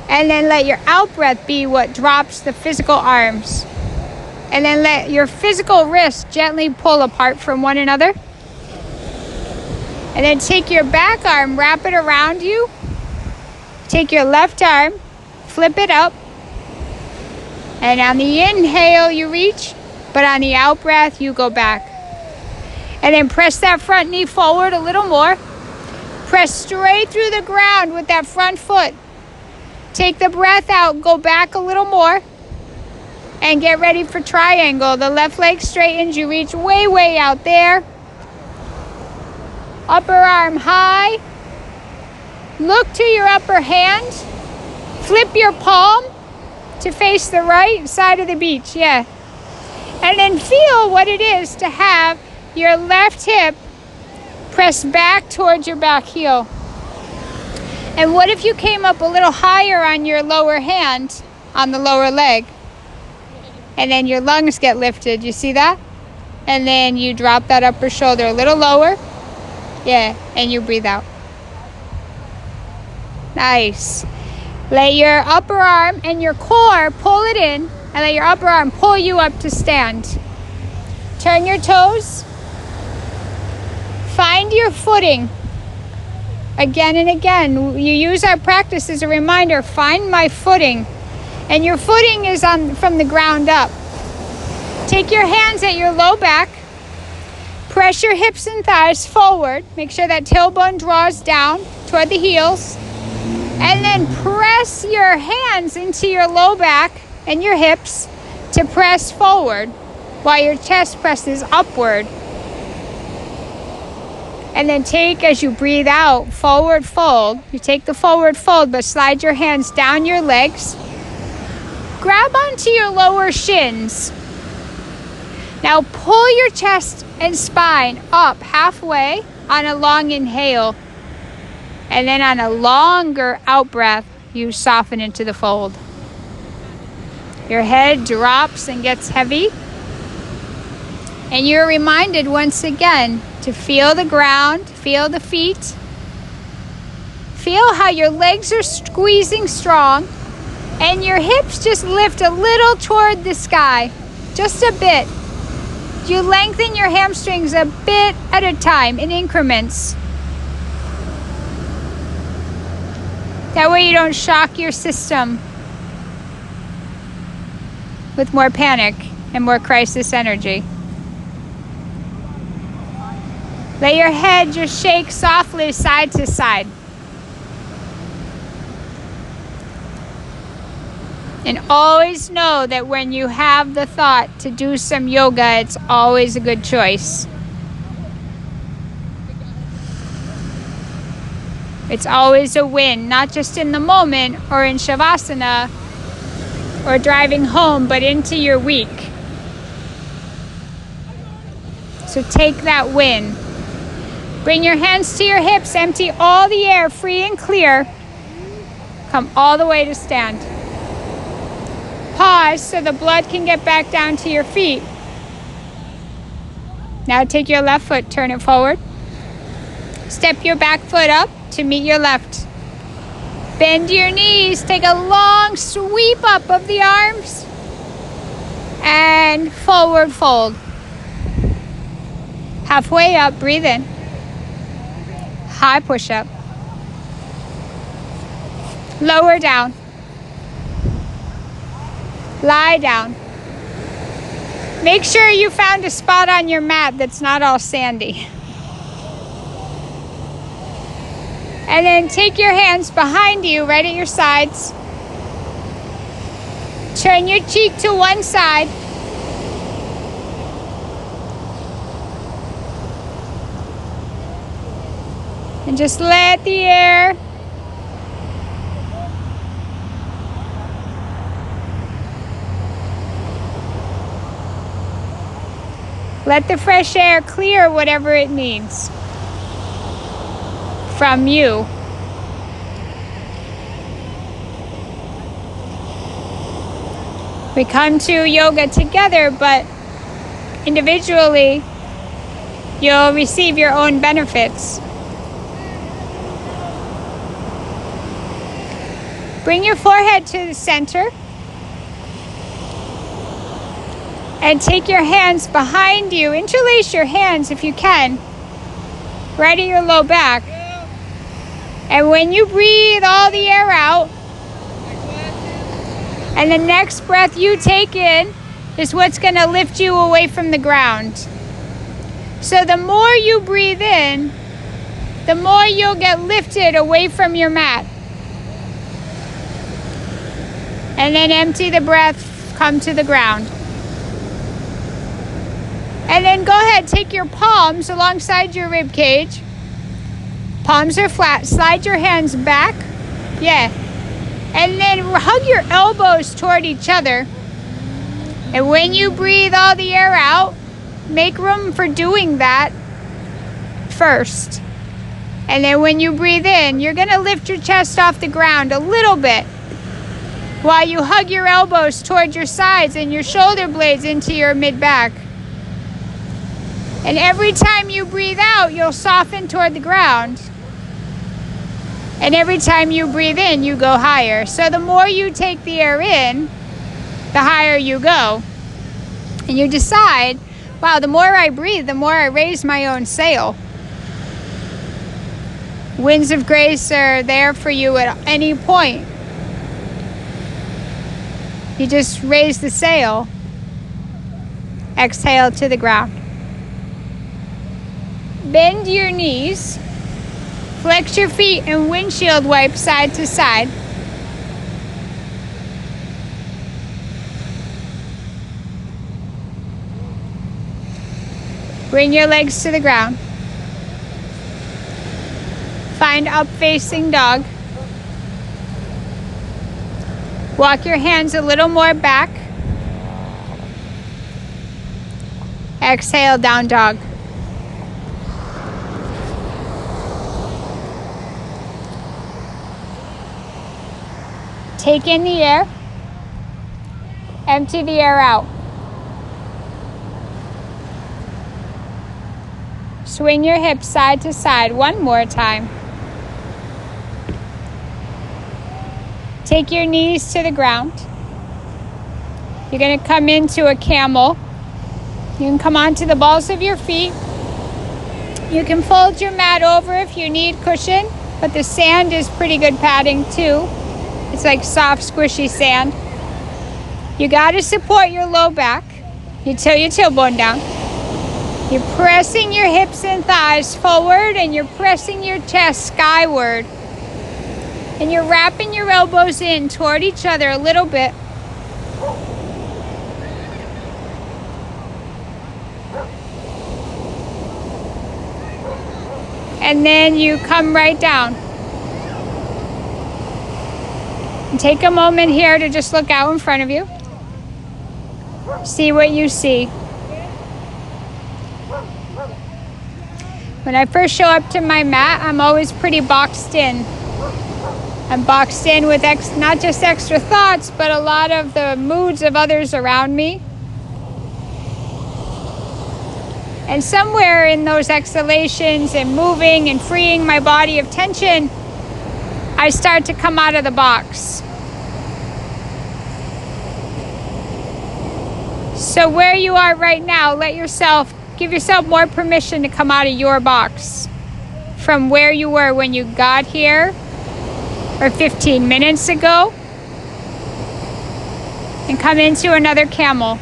And then let your out breath be what drops the physical arms. And then let your physical wrists gently pull apart from one another. And then take your back arm, wrap it around you. Take your left arm, flip it up. And on the inhale, you reach. But on the out breath, you go back. And then press that front knee forward a little more. Press straight through the ground with that front foot. Take the breath out, go back a little more. And get ready for triangle. The left leg straightens, you reach way, way out there. Upper arm high. Look to your upper hand. Flip your palm to face the right side of the beach, yeah. And then feel what it is to have your left hip press back towards your back heel. And what if you came up a little higher on your lower hand, on the lower leg? And then your lungs get lifted, you see that? And then you drop that upper shoulder a little lower. Yeah, and you breathe out. Nice. Let your upper arm and your core pull it in, and let your upper arm pull you up to stand. Turn your toes. Find your footing. Again and again, you use our practice as a reminder, find my footing. And your footing is from the ground up. Take your hands at your low back. Press your hips and thighs forward. Make sure that tailbone draws down toward the heels. And then press your hands into your low back and your hips to press forward while your chest presses upward. And then take, as you breathe out, forward fold. You take the forward fold, but slide your hands down your legs. Grab onto your lower shins. Now pull your chest and spine up halfway on a long inhale. And then on a longer out breath, you soften into the fold. Your head drops and gets heavy. And you're reminded once again to feel the ground, feel the feet. Feel how your legs are squeezing strong and your hips just lift a little toward the sky, just a bit. You lengthen your hamstrings a bit at a time in increments. That way you don't shock your system with more panic and more crisis energy. Let your head just shake softly side to side. And always know that when you have the thought to do some yoga, it's always a good choice. It's always a win, not just in the moment or in Savasana or driving home, but into your week. So take that win. Bring your hands to your hips, empty all the air, free and clear. Come all the way to stand. Pause so the blood can get back down to your feet. Now take your left foot, turn it forward. Step your back foot up to meet your left. Bend your knees, take a long sweep up of the arms. And forward fold. Halfway up, breathe in. High push-up. Lower down. Lie down. Make sure you found a spot on your mat that's not all sandy. And then take your hands behind you, right at your sides. Turn your cheek to one side. And just let the air let the fresh air clear whatever it needs from you. We come to yoga together, but individually, you'll receive your own benefits. Bring your forehead to the center and take your hands behind you. Interlace your hands if you can, right at your low back. And when you breathe all the air out, and the next breath you take in is what's going to lift you away from the ground. So the more you breathe in, the more you'll get lifted away from your mat. And then empty the breath, come to the ground. And then go ahead, take your palms alongside your rib cage. Palms are flat. Slide your hands back. Yeah. And then hug your elbows toward each other. And when you breathe all the air out, make room for doing that first. And then when you breathe in, you're going to lift your chest off the ground a little bit while you hug your elbows toward your sides and your shoulder blades into your mid-back. And every time you breathe out, you'll soften toward the ground. And every time you breathe in, you go higher. So the more you take the air in, the higher you go. And you decide, wow, the more I breathe, the more I raise my own sail. Winds of grace are there for you at any point. You just raise the sail. Exhale to the ground. Bend your knees. Flex your feet and windshield wipe side to side. Bring your legs to the ground. Find up facing dog. Walk your hands a little more back. Exhale, down dog. Take in the air. Empty the air out. Swing your hips side to side one more time. Take your knees to the ground. You're going to come into a camel. You can come onto the balls of your feet. You can fold your mat over if you need cushion, but the sand is pretty good padding too. It's like soft, squishy sand. You got to support your low back. You tilt your tailbone down. You're pressing your hips and thighs forward, and you're pressing your chest skyward. And you're wrapping your elbows in toward each other a little bit. And then you come right down. And take a moment here to just look out in front of you. See what you see. When I first show up to my mat, I'm always pretty boxed in. I'm boxed in with not just extra thoughts, but a lot of the moods of others around me. And somewhere in those exhalations and moving and freeing my body of tension, I start to come out of the box. So where you are right now, give yourself more permission to come out of your box from where you were when you got here or 15 minutes ago, and come into another camel,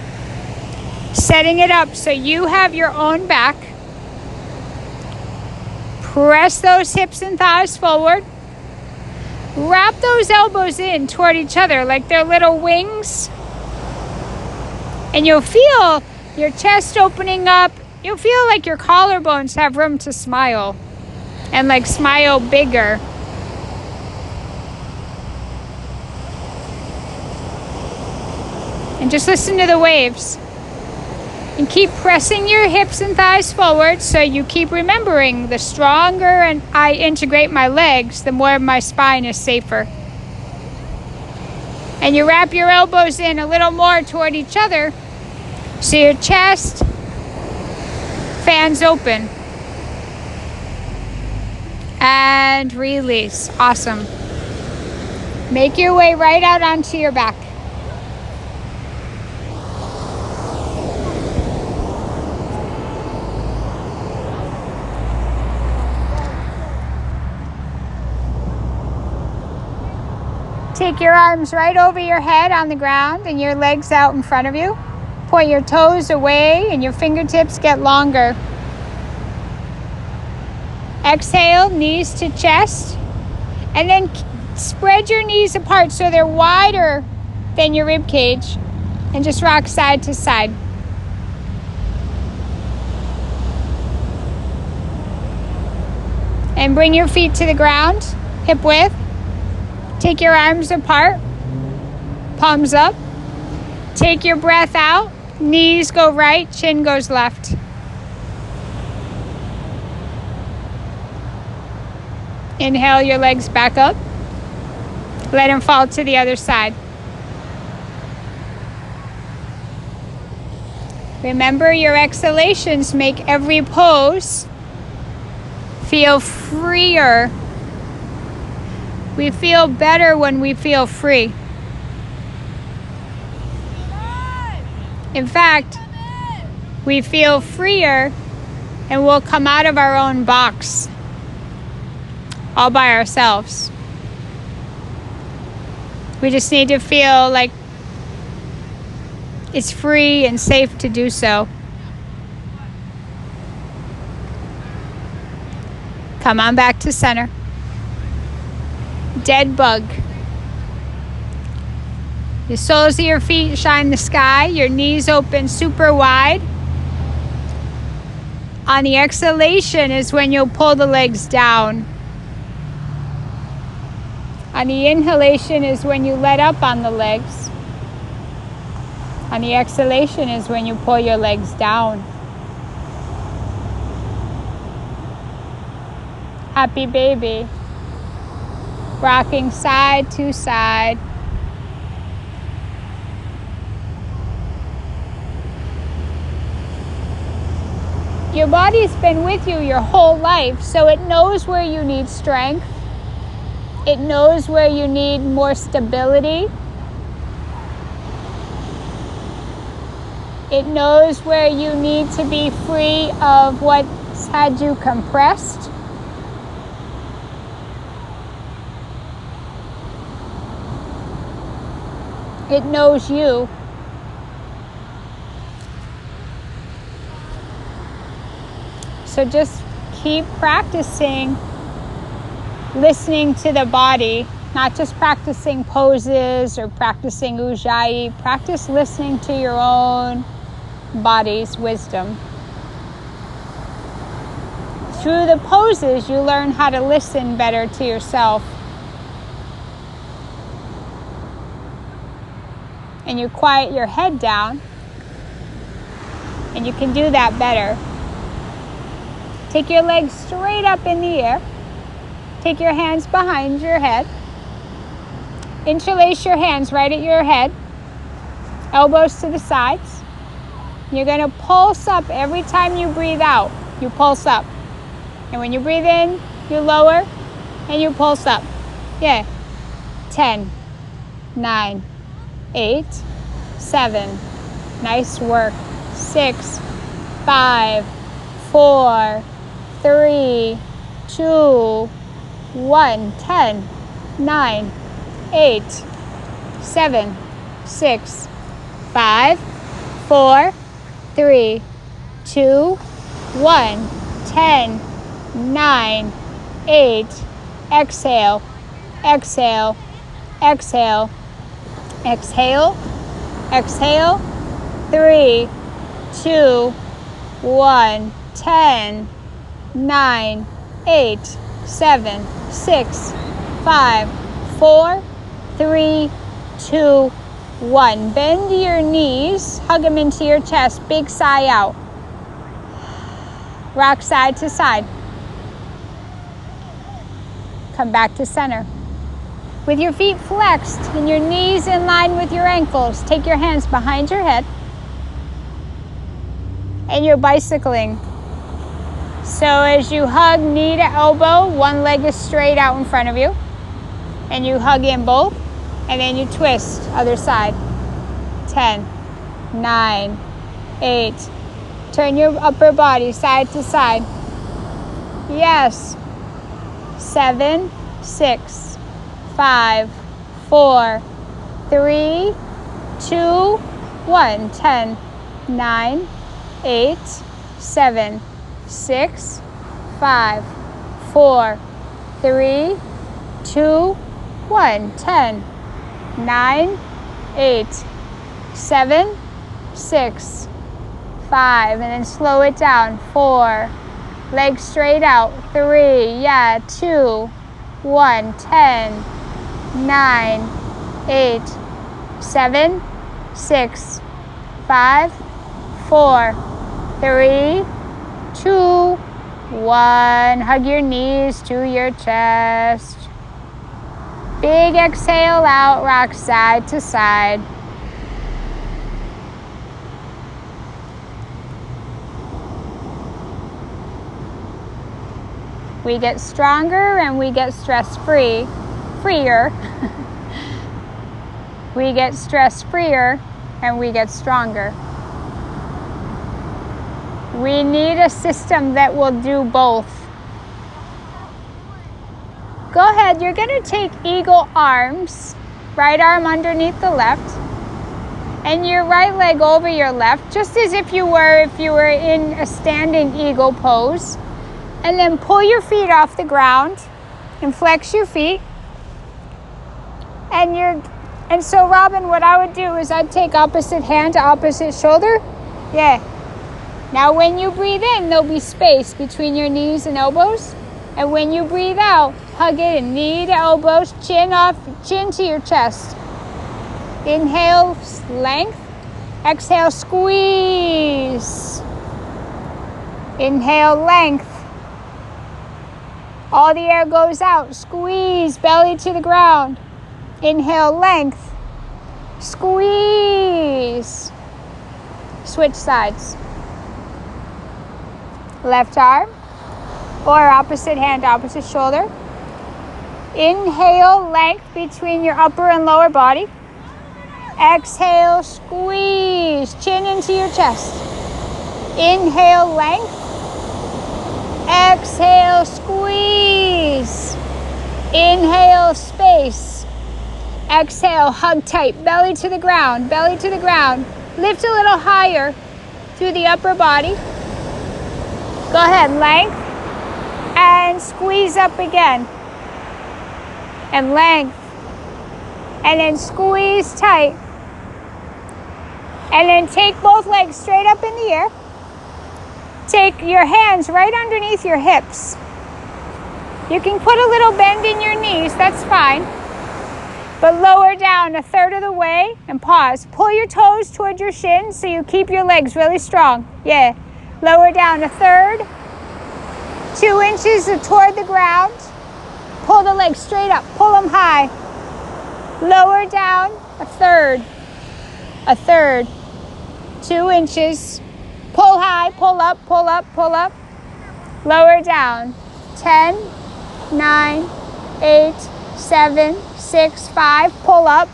setting it up so you have your own back. Press those hips and thighs forward. Wrap those elbows in toward each other like they're little wings. And you'll feel your chest opening up. You'll feel like your collarbones have room to smile. And like smile bigger. And just listen to the waves. And keep pressing your hips and thighs forward so you keep remembering the stronger and I integrate my legs, the more my spine is safer. And you wrap your elbows in a little more toward each other so your chest fans open. And release. Awesome. Make your way right out onto your back. Take your arms right over your head on the ground and your legs out in front of you. Point your toes away and your fingertips get longer. Exhale, knees to chest. And then spread your knees apart so they're wider than your rib cage. And just rock side to side. And bring your feet to the ground, hip width. Take your arms apart, palms up. Take your breath out, knees go right, chin goes left. Inhale your legs back up. Let them fall to the other side. Remember, your exhalations make every pose feel freer. We feel better when we feel free. In fact, we feel freer and we'll come out of our own box all by ourselves. We just need to feel like it's free and safe to do so. Come on back to center. Dead bug. The soles of your feet shine the sky. Your knees open super wide. On the exhalation is when you'll pull the legs down. On the inhalation is when you let up on the legs. On the exhalation is when you pull your legs down. Happy baby. Rocking side to side. Your body's been with you your whole life, so it knows where you need strength. It knows where you need more stability. It knows where you need to be free of what's had you compressed. It knows you. So just keep practicing listening to the body, not just practicing poses or practicing ujjayi. Practice listening to your own body's wisdom. Through the poses, you learn how to listen better to yourself. And you quiet your head down, and you can do that better. Take your legs straight up in the air. Take your hands behind your head. Interlace your hands right at your head. Elbows to the sides. You're going to pulse up every time you breathe out. You pulse up. And when you breathe in, you lower and you pulse up. Yeah. 10, 9, 8, 7. Nice work. 6, 5, 4, 3, 2, 1. 10, 9, 8, 7, 6, 5, 4, 3, 2, 1. 10, 9, 8, exhale, exhale, exhale, exhale, exhale, 3, 2, 1, 10, 9, 8, 7, 6, 5, 4, 3, 2, 1. Bend your knees, hug them into your chest, big sigh out. Rock side to side. Come back to center. With your feet flexed and your knees in line with your ankles, take your hands behind your head. And you're bicycling. So as you hug knee to elbow, one leg is straight out in front of you. And you hug in both. And then you twist, other side. 10, 9, 8. Turn your upper body side to side. Yes. 7, 6, 5, 4, 3, 2, 1. 10, 9, 8, 7, 6, 5, 4, 3, 2, 1. 10, 9, 8, 7, 6, 5, and then slow it down. 4, legs straight out. 3, yeah, 2, 1. 10, 9, 8, 7, 6, 5, 4, 3, 2, 1. Hug your knees to your chest. Big exhale out, rock side to side. We get stronger and we get stress-free, freer. We get stress-freer and we get stronger. We need a system that will do both. Go ahead, you're going to take eagle arms, right arm underneath the left, and your right leg over your left, just as if you were in a standing eagle pose. And then pull your feet off the ground and flex your feet. And so Robin, what I would do is I'd take opposite hand to opposite shoulder. Yeah. Now when you breathe in, there'll be space between your knees and elbows. And when you breathe out, hug it in, knee to elbows, chin to your chest. Inhale, length. Exhale, squeeze. Inhale, length. All the air goes out. Squeeze, belly to the ground. Inhale, length. Squeeze. Switch sides. Left arm or opposite hand, opposite shoulder. Inhale, length between your upper and lower body. Exhale, squeeze, chin into your chest. Inhale, length. Exhale, squeeze. Inhale, space. Exhale, hug tight, belly to the ground, belly to the ground. Lift a little higher through the upper body. Go ahead, length. And squeeze up again. And length. And then squeeze tight. And then take both legs straight up in the air. Take your hands right underneath your hips. You can put a little bend in your knees, that's fine. But lower down a third of the way and pause. Pull your toes toward your shins so you keep your legs really strong. Yeah. Lower down a third. 2 inches toward the ground. Pull the legs straight up. Pull them high. Lower down a third. A third. 2 inches. Pull high, pull up, pull up, pull up. Lower down. 10, 9, 8, 7, 6, 5. Pull up.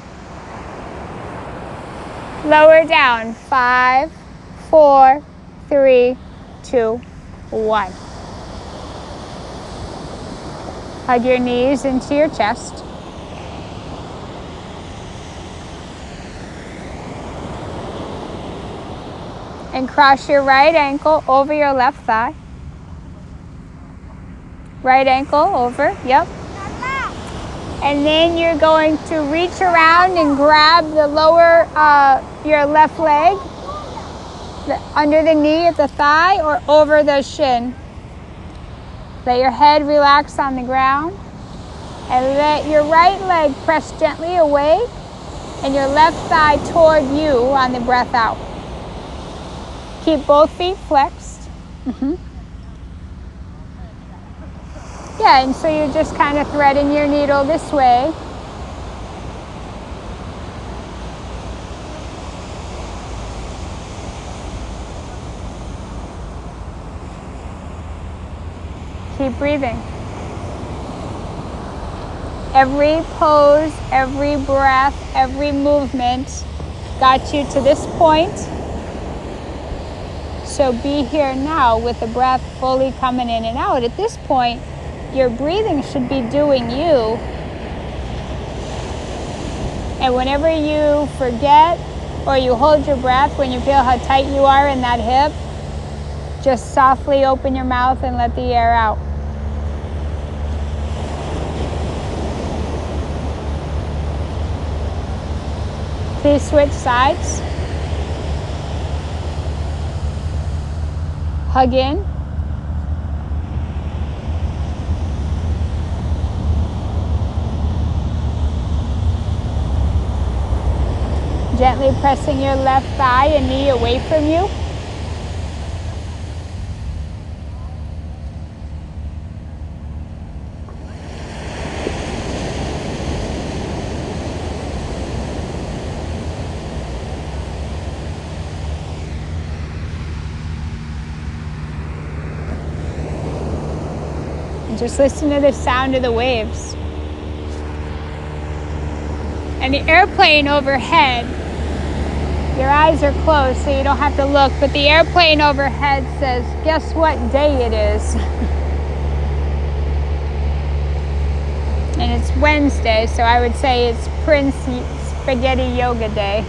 Lower down. 5, 4, 3, 2, 1. Hug your knees into your chest. And cross your right ankle over your left thigh. Right ankle over, yep. And then you're going to reach around and grab the lower, your left leg, under the knee at the thigh or over the shin. Let your head relax on the ground and let your right leg press gently away and your left thigh toward you on the breath out. Keep both feet flexed. Yeah, and so you're just kind of threading your needle this way. Keep breathing. Every pose, every breath, every movement got you to this point. So be here now with the breath fully coming in and out. At this point, your breathing should be doing you. And whenever you forget or you hold your breath, when you feel how tight you are in that hip, just softly open your mouth and let the air out. Please switch sides. Hug in. Gently pressing your left thigh and knee away from you. And just listen to the sound of the waves. And the airplane overhead, your eyes are closed so you don't have to look, but the airplane overhead says, guess what day it is? And it's Wednesday, so I would say it's Prince Spaghetti Yoga Day.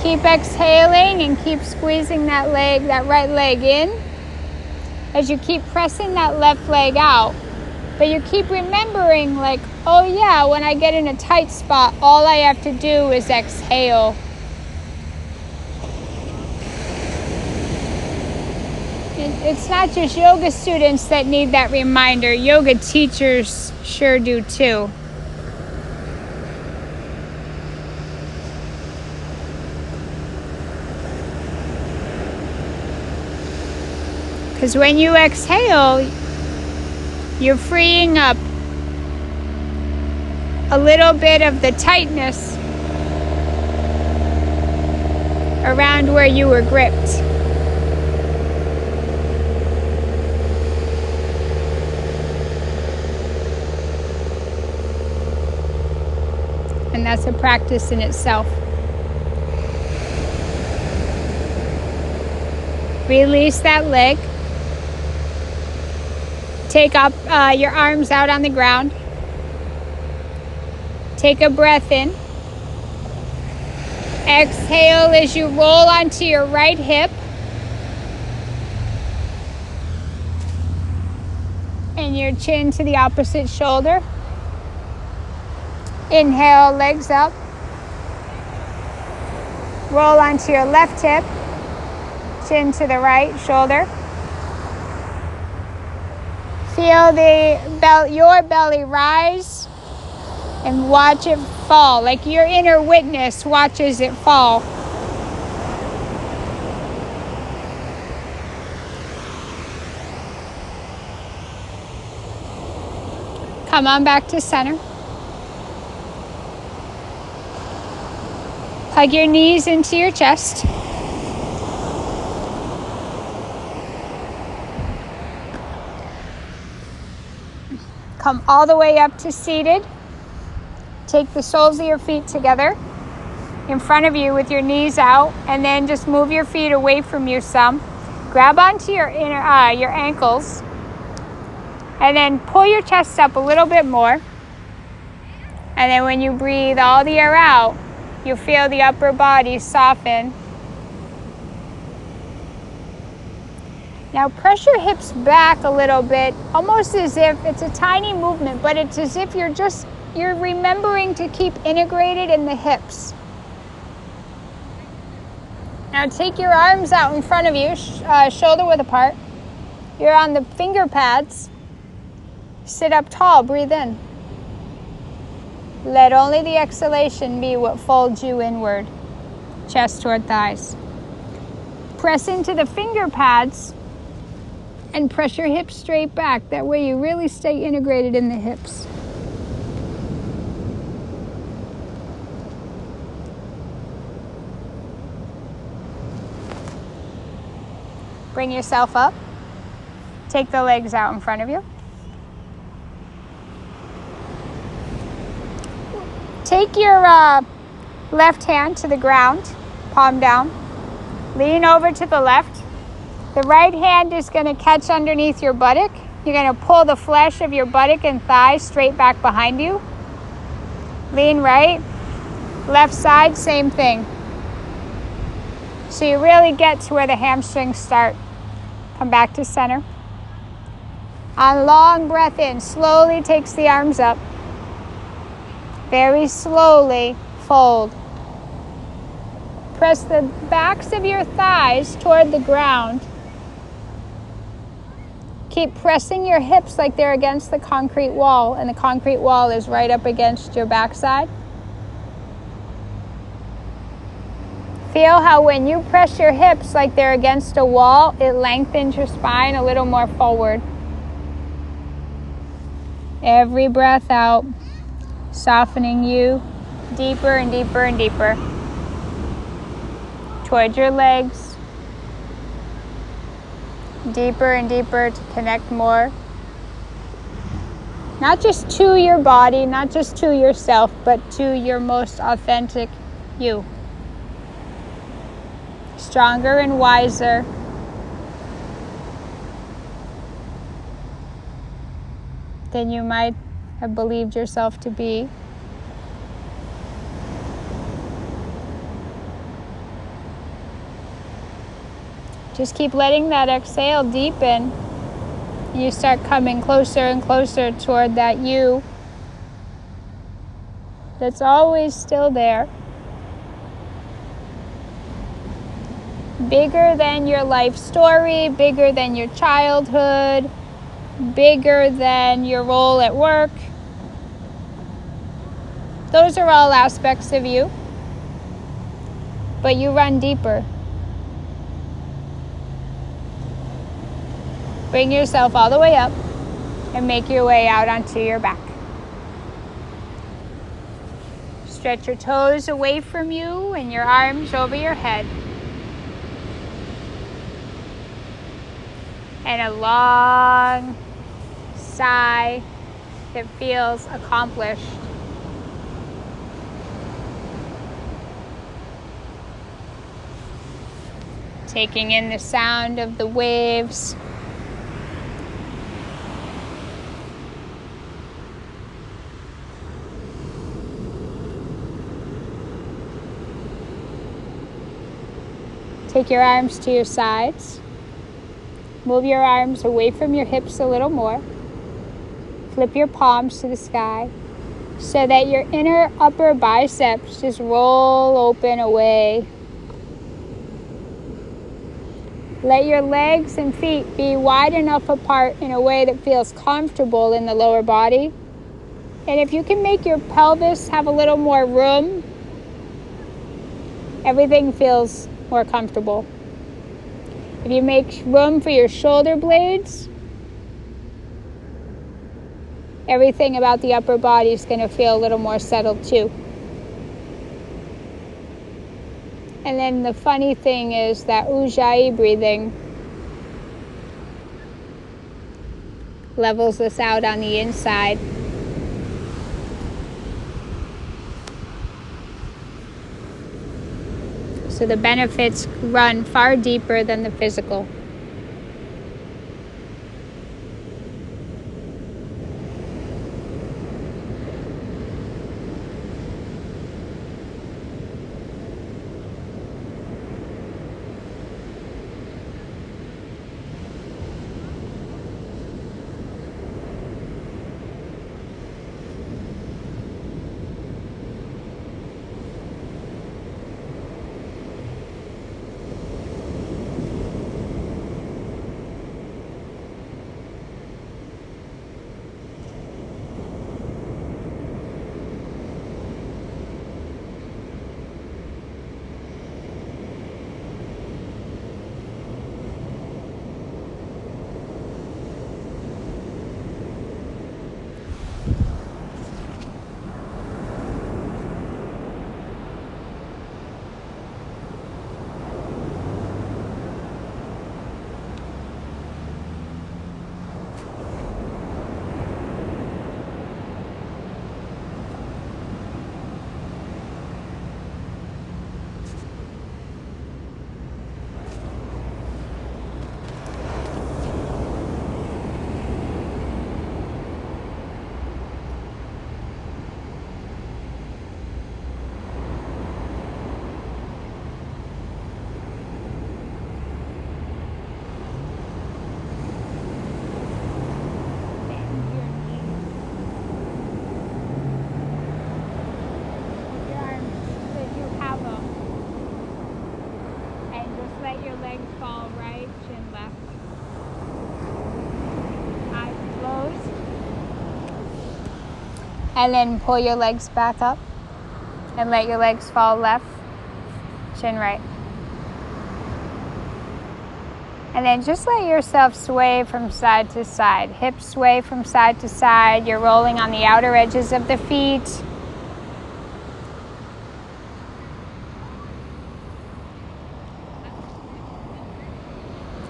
Keep exhaling and keep squeezing that leg, that right leg in as you keep pressing that left leg out. But you keep remembering, like, oh yeah, when I get in a tight spot, all I have to do is exhale. It's not just yoga students that need that reminder. Yoga teachers sure do too. Because when you exhale, you're freeing up a little bit of the tightness around where you were gripped. And that's a practice in itself. Release that leg. Take up your arms out on the ground. Take a breath in. Exhale as you roll onto your right hip. And your chin to the opposite shoulder. Inhale, legs up. Roll onto your left hip. Chin to the right shoulder. Feel your belly rise and watch it fall. Like your inner witness watches it fall. Come on back to center. Hug your knees into your chest. Come all the way up to seated. Take the soles of your feet together in front of you with your knees out, and then just move your feet away from you some. Grab onto your your ankles, and then pull your chest up a little bit more. And then when you breathe all the air out, you'll feel the upper body soften. Now press your hips back a little bit, almost as if it's a tiny movement, but it's as if you're remembering to keep integrated in the hips. Now take your arms out in front of you, shoulder width apart. You're on the finger pads. Sit up tall, breathe in. Let only the exhalation be what folds you inward, chest toward thighs. Press into the finger pads and press your hips straight back. That way you really stay integrated in the hips. Bring yourself up. Take the legs out in front of you. Take your left hand to the ground, palm down. Lean over to the left. The right hand is going to catch underneath your buttock. You're going to pull the flesh of your buttock and thigh straight back behind you. Lean right. Left side, same thing. So you really get to where the hamstrings start. Come back to center. On long breath in, slowly takes the arms up. Very slowly fold. Press the backs of your thighs toward the ground. Keep pressing your hips like they're against the concrete wall, and the concrete wall is right up against your backside. Feel how when you press your hips like they're against a wall, it lengthens your spine a little more forward. Every breath out, softening you deeper and deeper and deeper toward your legs. Deeper and deeper to connect more. Not just to your body, not just to yourself, but to your most authentic you. Stronger and wiser. Than you might have believed yourself to be. Just keep letting that exhale deepen. You start coming closer and closer toward that you that's always still there. Bigger than your life story, bigger than your childhood, bigger than your role at work. Those are all aspects of you, but you run deeper. Bring yourself all the way up and make your way out onto your back. Stretch your toes away from you and your arms over your head. And a long sigh that feels accomplished. Taking in the sound of the waves. Take your arms to your sides. Move your arms away from your hips a little more. Flip your palms to the sky so that your inner upper biceps just roll open away. Let your legs and feet be wide enough apart in a way that feels comfortable in the lower body. And if you can make your pelvis have a little more room, everything feels more comfortable. If you make room for your shoulder blades, everything about the upper body is going to feel a little more settled too. And then the funny thing is that Ujjayi breathing levels us out on the inside. So the benefits run far deeper than the physical. And then pull your legs back up and let your legs fall left, chin right. And then just let yourself sway from side to side. Hips sway from side to side. You're rolling on the outer edges of the feet.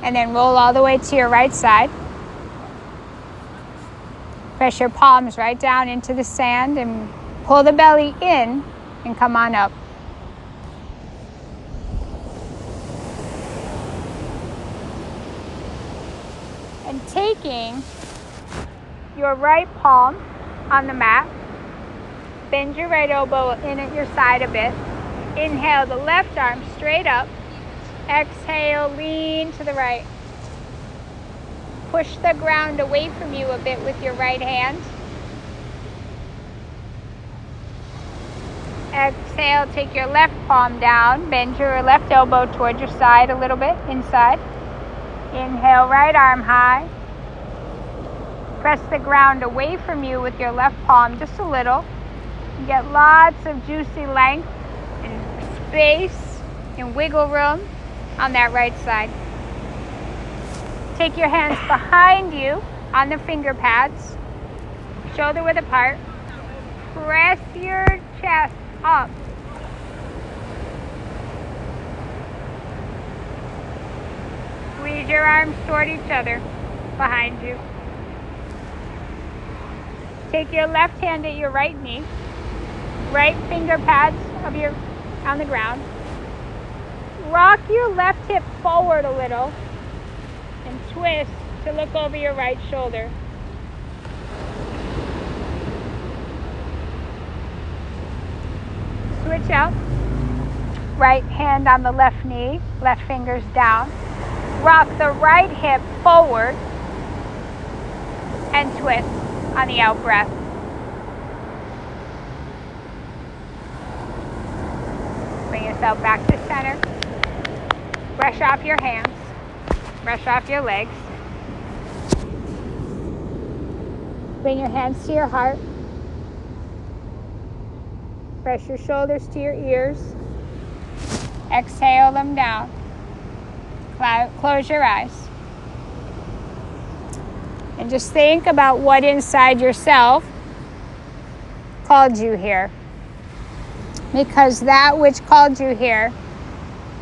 And then roll all the way to your right side. Press your palms right down into the sand and pull the belly in and come on up. And taking your right palm on the mat, bend your right elbow in at your side a bit. Inhale the left arm straight up. Exhale, lean to the right. Push the ground away from you a bit with your right hand. Exhale, take your left palm down. Bend your left elbow toward your side a little bit, inside. Inhale, right arm high. Press the ground away from you with your left palm just a little. You get lots of juicy length and space and wiggle room on that right side. Take your hands behind you on the finger pads, shoulder width apart. Press your chest up. Squeeze your arms toward each other behind you. Take your left hand at your right knee, right finger pads on the ground. Rock your left hip forward a little and twist to look over your right shoulder. Switch out. Right hand on the left knee, left fingers down. Rock the right hip forward and twist on the out breath. Bring yourself back to center. Brush off your hands. Brush off your legs. Bring your hands to your heart. Press your shoulders to your ears. Exhale them down. Close your eyes. And just think about what inside yourself called you here. Because that which called you here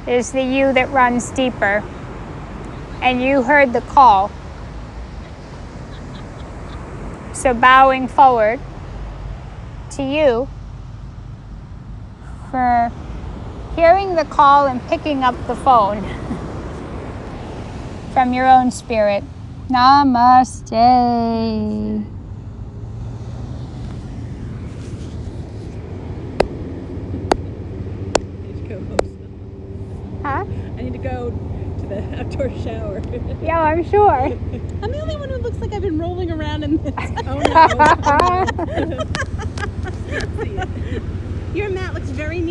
is the you that runs deeper. And you heard the call. So bowing forward to you for hearing the call and picking up the phone from your own spirit. Namaste. Huh? I need to go to the outdoor shower. Yeah, I'm sure. I'm the only one who looks like I've been rolling around in this. Oh no. Your mat looks very neat.